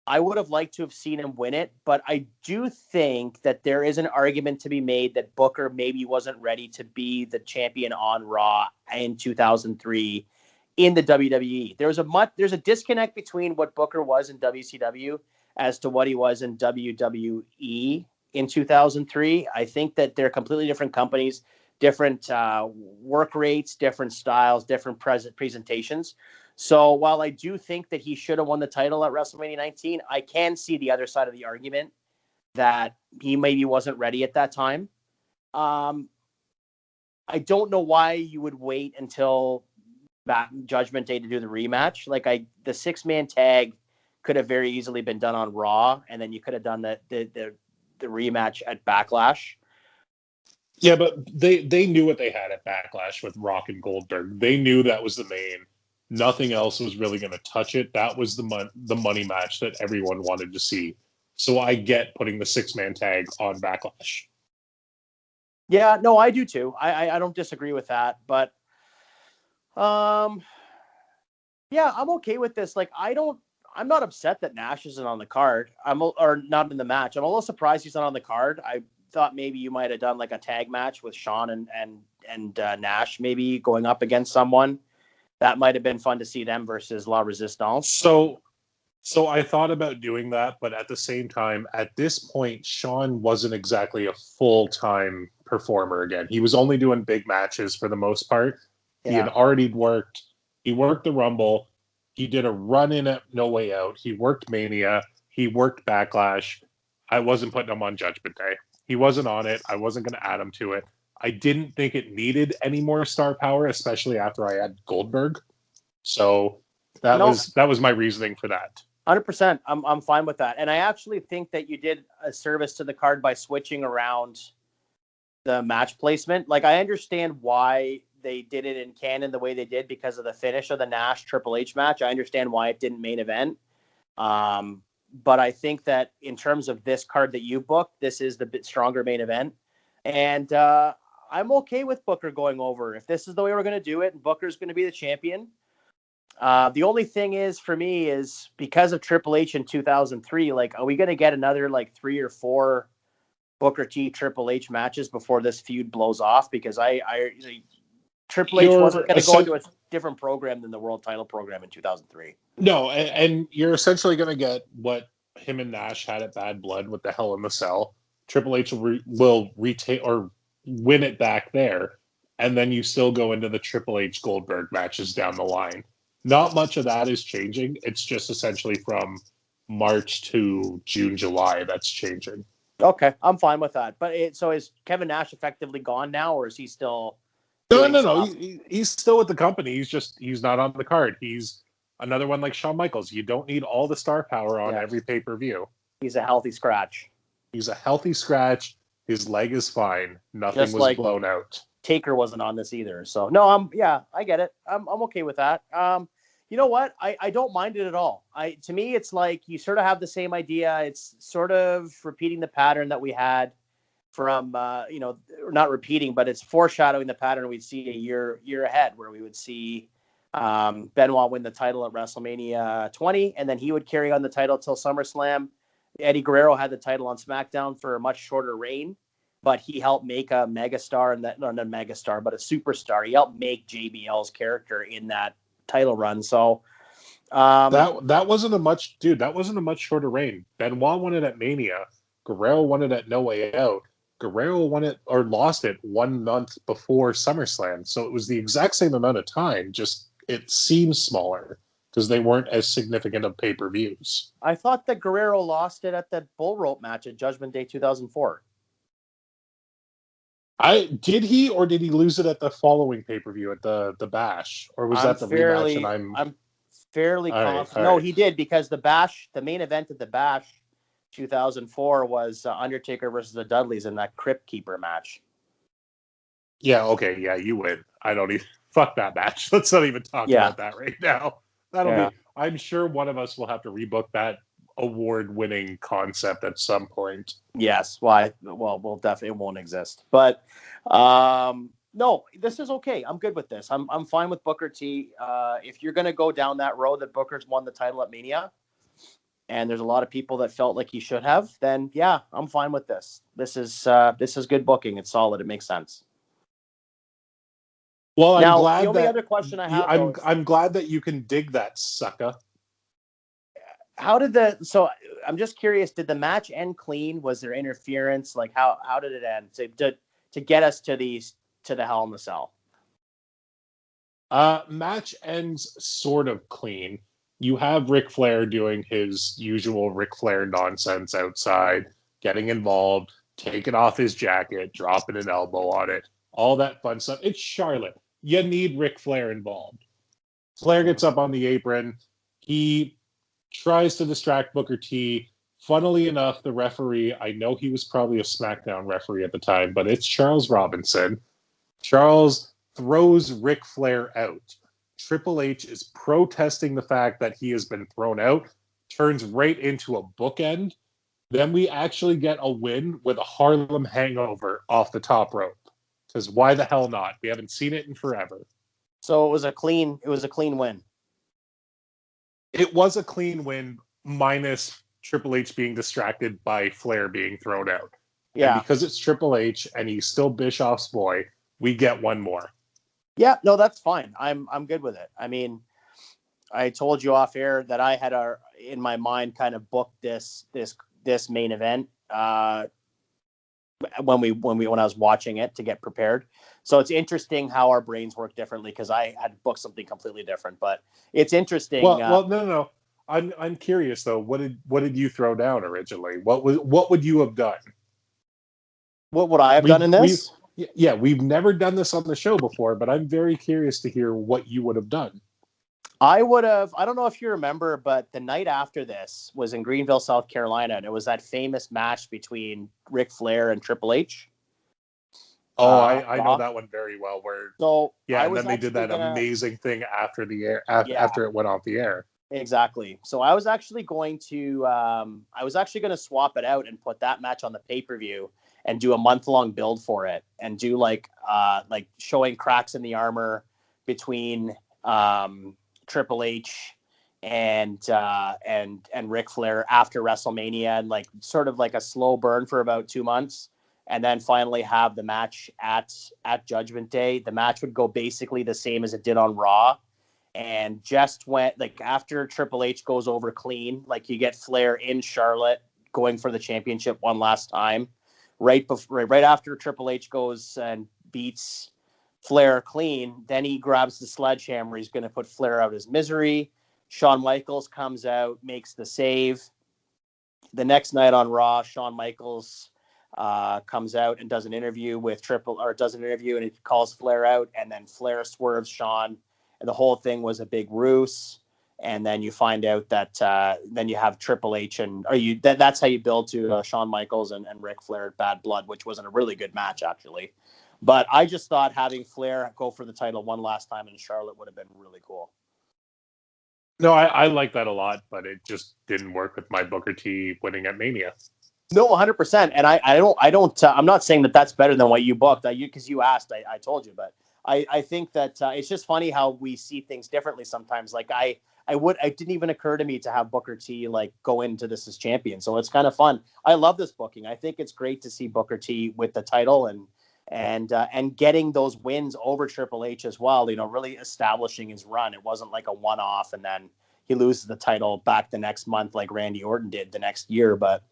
I would have liked to have seen him win it, but I do think that there is an argument to be made that Booker maybe wasn't ready to be the champion on Raw in 2003 in the WWE. There's a disconnect between what Booker was in WCW as to what he was in WWE in 2003. I think that they're completely different companies, different work rates, different styles, different presentations. So while I do think that he should have won the title at WrestleMania 19, I can see the other side of the argument that he maybe wasn't ready at that time. I don't know why you would wait until Judgment Day to do the rematch. The 6-man tag could have very easily been done on Raw, and then you could have done the rematch at Backlash. Yeah, but they knew what they had at Backlash with Rock and Goldberg. They knew that was the main. Nothing else was really going to touch it. That was the money match that everyone wanted to see. So I get putting the 6-man tag on Backlash. Yeah, no, I do too. I don't disagree with that, but yeah, I'm okay with this. I'm not upset that Nash isn't on the card. Or not in the match. I'm a little surprised he's not on the card. I thought maybe you might have done like a tag match with Shawn and Nash, maybe going up against someone. That might have been fun to see them versus La Resistance. So I thought about doing that, but at the same time, at this point, Shawn wasn't exactly a full-time performer again. He was only doing big matches for the most part. Yeah. He had already worked. He worked the Rumble. He did a run-in at No Way Out. He worked Mania. He worked Backlash. I wasn't putting him on Judgment Day. He wasn't on it. I wasn't going to add him to it. I didn't think it needed any more star power, especially after I had Goldberg. So that was my reasoning for that. 100%. I'm fine with that. And I actually think that you did a service to the card by switching around the match placement. I understand why they did it in canon the way they did because of the finish of the Nash Triple H match. I understand why it didn't main event. But I think that in terms of this card that you booked, this is the bit stronger main event. And I'm okay with Booker going over. If this is the way we're going to do it and Booker's going to be the champion. The only thing is for me is because of Triple H in 2003, are we going to get another 3 or 4 Booker T Triple H matches before this feud blows off? Because Triple H wasn't going to go into a different program than the world title program in 2003. No, and you're essentially going to get what him and Nash had at Bad Blood with the Hell in the Cell. Triple H will retain or win it back there. and then you still go into the Triple H Goldberg matches down the line. Not much of that is changing. It's just essentially from March to June, July that's changing. Okay, I'm fine with that. But so is Kevin Nash effectively gone now, or is he still? No. He's still with the company. He's not on the card. He's another one like Shawn Michaels. You don't need all the star power on every pay-per-view. He's a healthy scratch. He's a healthy scratch. His leg is fine. Nothing was blown out. Taker wasn't on this either. So no, I get it. I'm okay with that. You know what? I don't mind it at all. To me, it's like you sort of have the same idea. It's sort of repeating the pattern that we had from, not repeating, but it's foreshadowing the pattern we'd see a year ahead, where we would see Benoit win the title at WrestleMania 20, and then he would carry on the title till SummerSlam. Eddie Guerrero had the title on SmackDown for a much shorter reign, but he helped make a megastar, and not a megastar, but a superstar. He helped make JBL's character in that title run. So that wasn't a much shorter reign. Benoit won it at Mania. Guerrero won it at No Way Out. Guerrero won it or lost it 1 month before SummerSlam. So it was the exact same amount of time, just it seems smaller because they weren't as significant of pay-per-views. I thought that Guerrero lost it at that bull rope match at Judgment Day 2004. Did he lose it at the following pay-per-view at the Bash, or was that the rematch? And I'm fairly confident. No, he did, because the Bash, the main event at the Bash 2004 was Undertaker versus the Dudleys in that Crypt Keeper match. Yeah, okay, yeah, you win. I don't even fuck that match. Let's not even talk about that right now. That'll be. I'm sure one of us will have to rebook that award-winning concept at some point. Yes, we'll definitely, it won't exist. But no, this is okay. I'm good with this. I'm fine with Booker T. If you're going to go down that road that Booker's won the title at Mania, and there's a lot of people that felt like he should have, then yeah, I'm fine with this. This is good booking. It's solid. It makes sense. Well, now, the only other question I have, I'm glad that you can dig that, sucker. So I'm just curious, did the match end clean? Was there interference? Like how did it end to get us to the Hell in the Cell? Match ends sort of clean. You have Ric Flair doing his usual Ric Flair nonsense outside, getting involved, taking off his jacket, dropping an elbow on it, all that fun stuff. It's Charlotte. You need Ric Flair involved. Flair gets up on the apron. He tries to distract Booker T. Funnily enough, the referee, I know he was probably a SmackDown referee at the time, but it's Charles Robinson. Charles throws Ric Flair out. Triple H is protesting the fact that he has been thrown out, turns right into a bookend. Then we actually get a win with a Harlem Hangover off the top rope. Because why the hell not? We haven't seen it in forever. So it was a clean win. It was a clean win, minus Triple H being distracted by Flair being thrown out. Yeah. And because it's Triple H and he's still Bischoff's boy, we get one more. Yeah, no, that's fine. I'm good with it. I mean, I told you off air that I had in my mind kind of booked this main event when I was watching it to get prepared. So it's interesting how our brains work differently, because I had booked something completely different. But it's interesting. Well, no. I'm curious though. What did you throw down originally? What would you have done? What would I have done in this? We've never done this on the show before, but I'm very curious to hear what you would have done. I would have, I don't know if you remember, but the night after this was in Greenville, South Carolina, and it was that famous match between Ric Flair and Triple H. Oh, I know that one very well. And then they did that amazing thing after the air, after it went off the air. Exactly. So I was actually going to swap it out and put that match on the pay-per-view and do a month-long build for it, and do like showing cracks in the armor between Triple H and Ric Flair after WrestleMania, and like sort of like a slow burn for about 2 months, and then finally have the match at Judgment Day. The match would go basically the same as it did on Raw, and just went like after Triple H goes over clean, like you get Flair in Charlotte going for the championship one last time. Right after Triple H goes and beats Flair clean. Then he grabs the sledgehammer. He's going to put Flair out of his misery. Shawn Michaels comes out, makes the save. The next night on Raw, Shawn Michaels comes out and does an interview and he calls Flair out, and then Flair swerves Shawn, and the whole thing was a big ruse. And then you find out that then you have Triple H that's how you build to Shawn Michaels and Ric Flair at Bad Blood, which wasn't a really good match actually. But I just thought having Flair go for the title one last time in Charlotte would have been really cool. No, I like that a lot, but it just didn't work with my Booker T winning at Mania. No, 100%. And I'm not saying that that's better than what you booked. Because you asked, I told you, but I think that it's just funny how we see things differently sometimes. Like it didn't even occur to me to have Booker T like go into this as champion. So it's kind of fun. I love this booking. I think it's great to see Booker T with the title and getting those wins over Triple H as well, really establishing his run. It wasn't like a one-off and then he loses the title back the next month like Randy Orton did the next year. But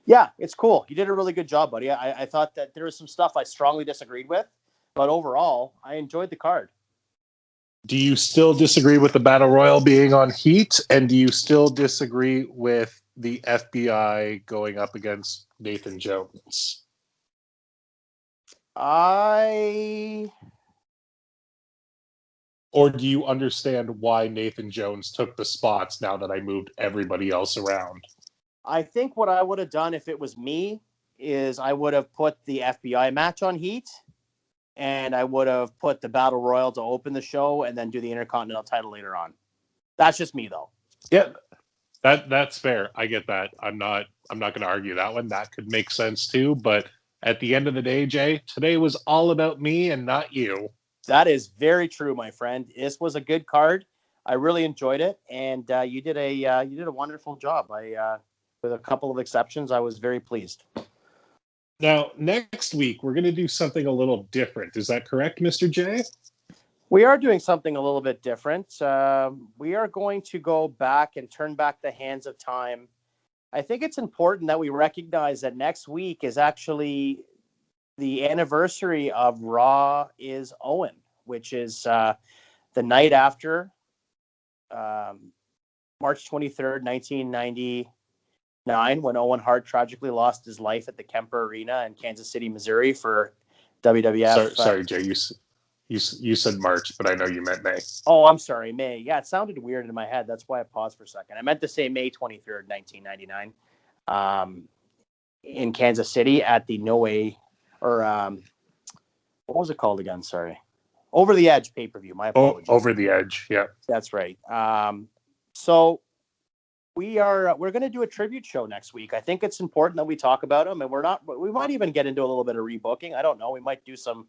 yeah, it's cool. You did a really good job, buddy. I thought that there was some stuff I strongly disagreed with, but overall, I enjoyed the card. Do you still disagree with the Battle Royal being on Heat? And do you still disagree with the FBI going up against Nathan Jones? Or do you understand why Nathan Jones took the spots now that I moved everybody else around? I think what I would have done if it was me is I would have put the FBI match on Heat, and I would have put the Battle Royal to open the show and then do the Intercontinental title later on. That's just me, though. Yeah, that's fair. I get that. I'm not going to argue that one. That could make sense too. But at the end of the day, Jay, today was all about me and not you. That is very true, my friend. This was a good card. I really enjoyed it, and you did a wonderful job. With a couple of exceptions, I was very pleased. Now, next week, we're going to do something a little different. Is that correct, Mr. J? We are doing something a little bit different. We are going to go back and turn back the hands of time. I think it's important that we recognize that next week is actually the anniversary of Raw is Owen, which is the night after March 23rd, 1999, when Owen Hart tragically lost his life at the Kemper Arena in Kansas City, Missouri for WWF. Sorry, Jay, you said March, but I know you meant May. Oh, I'm sorry, May. Yeah, it sounded weird in my head. That's why I paused for a second. I meant to say May 23rd, 1999, in Kansas City at the what was it called again? Sorry. Over the Edge pay-per-view. My apologies. Over the Edge. Yeah. That's right. So we're going to do a tribute show next week. I think it's important that we talk about him, and we might even get into a little bit of rebooking. I don't know. We might do some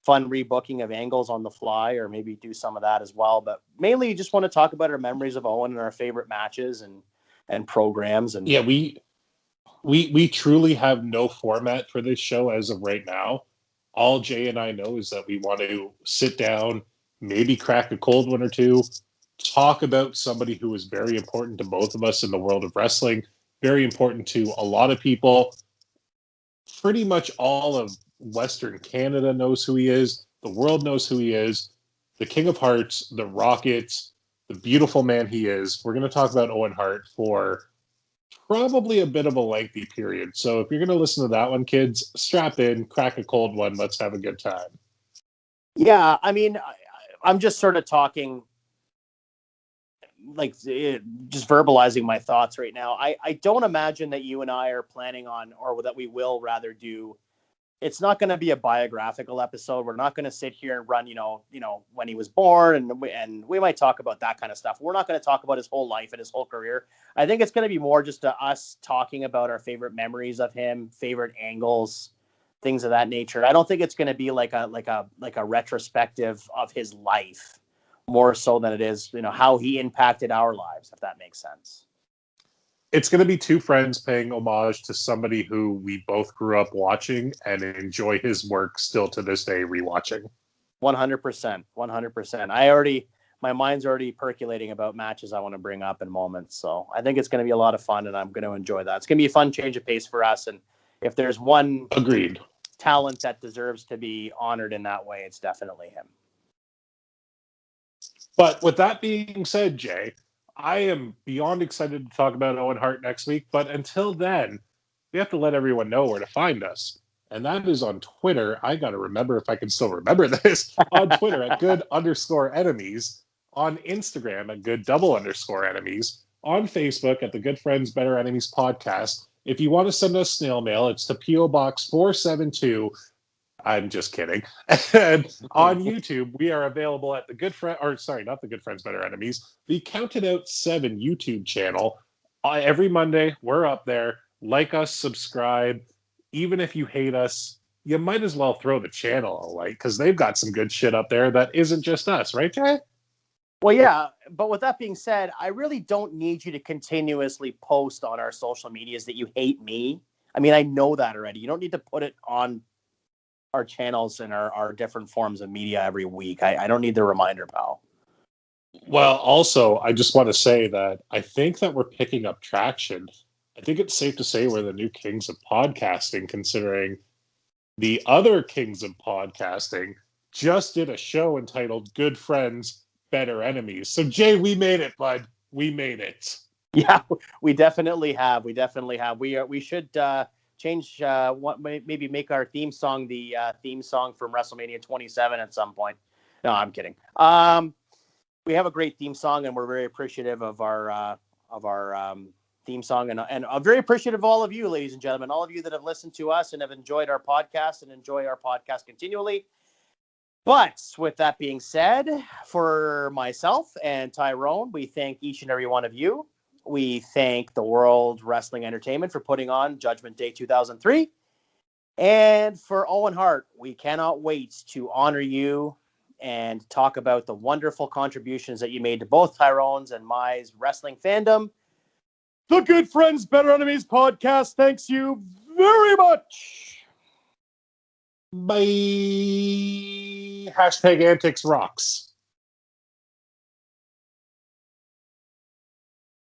fun rebooking of angles on the fly, or maybe do some of that as well. But mainly just want to talk about our memories of Owen and our favorite matches and programs. And yeah, we truly have no format for this show as of right now. All Jay and I know is that we want to sit down, maybe crack a cold one or two, talk about somebody who is very important to both of us in the world of wrestling, very important to a lot of people. Pretty much all of Western Canada knows who he is. The world knows who he is. The King of Hearts, the Rockets, the beautiful man he is. We're going to talk about Owen Hart for probably a bit of a lengthy period. So if you're going to listen to that one, kids, strap in, crack a cold one. Let's have a good time. Yeah, I mean, I'm just sort of talking, like, just verbalizing my thoughts right now. I don't imagine that you and I are planning on, or that we will rather do. It's not going to be a biographical episode. We're not going to sit here and run, when he was born, and we might talk about that kind of stuff. We're not going to talk about his whole life and his whole career. I think it's going to be more just us talking about our favorite memories of him, favorite angles, things of that nature. I don't think it's going to be like a retrospective of his life, more so than it is, how he impacted our lives, if that makes sense. It's going to be two friends paying homage to somebody who we both grew up watching and enjoy his work still to this day rewatching. 100%. 100%. My mind's already percolating about matches I want to bring up in moments. So I think it's going to be a lot of fun, and I'm going to enjoy that. It's going to be a fun change of pace for us. And if there's one Agreed. talent that deserves to be honored in that way, it's definitely him. But with that being said, Jay, I am beyond excited to talk about Owen Hart next week. But until then, we have to let everyone know where to find us. And that is on Twitter. I got to remember if I can still remember this. On Twitter at good_enemies. On Instagram at good_enemies. On Facebook at the Good Friends Better Enemies podcast. If you want to send us snail mail, it's to P.O. Box 472. I'm just kidding. And on YouTube, we are available at the not the Good Friends Better Enemies, the Counted Out 7 YouTube channel. Every Monday, we're up there. Like us, subscribe. Even if you hate us, you might as well throw the channel a like, because they've got some good shit up there that isn't just us, right, Jay? Well, yeah, but with that being said, I really don't need you to continuously post on our social medias that you hate me. I mean, I know that already. You don't need to put it on our channels and our different forms of media every week. I don't need the reminder, pal. Well, also, I just want to say that I think that we're picking up traction. I think it's safe to say we're the new kings of podcasting, considering the other kings of podcasting just did a show entitled Good Friends, Better Enemies. So, Jay, we made it, bud. We made it. Yeah, we definitely have. We should change, maybe make our theme song the theme song from WrestleMania 27 at some point. No, I'm kidding. We have a great theme song, and we're very appreciative of our theme song, and I'm very appreciative of all of you, ladies and gentlemen, all of you that have listened to us and have enjoyed our podcast and enjoy our podcast continually. But with that being said, for myself and Tyrone, we thank each and every one of you. We thank the World Wrestling Entertainment for putting on Judgment Day 2003. And for Owen Hart, we cannot wait to honor you and talk about the wonderful contributions that you made to both Tyrone's and my wrestling fandom. The Good Friends Better Enemies podcast thanks you very much. Bye. Hashtag Antics Rocks.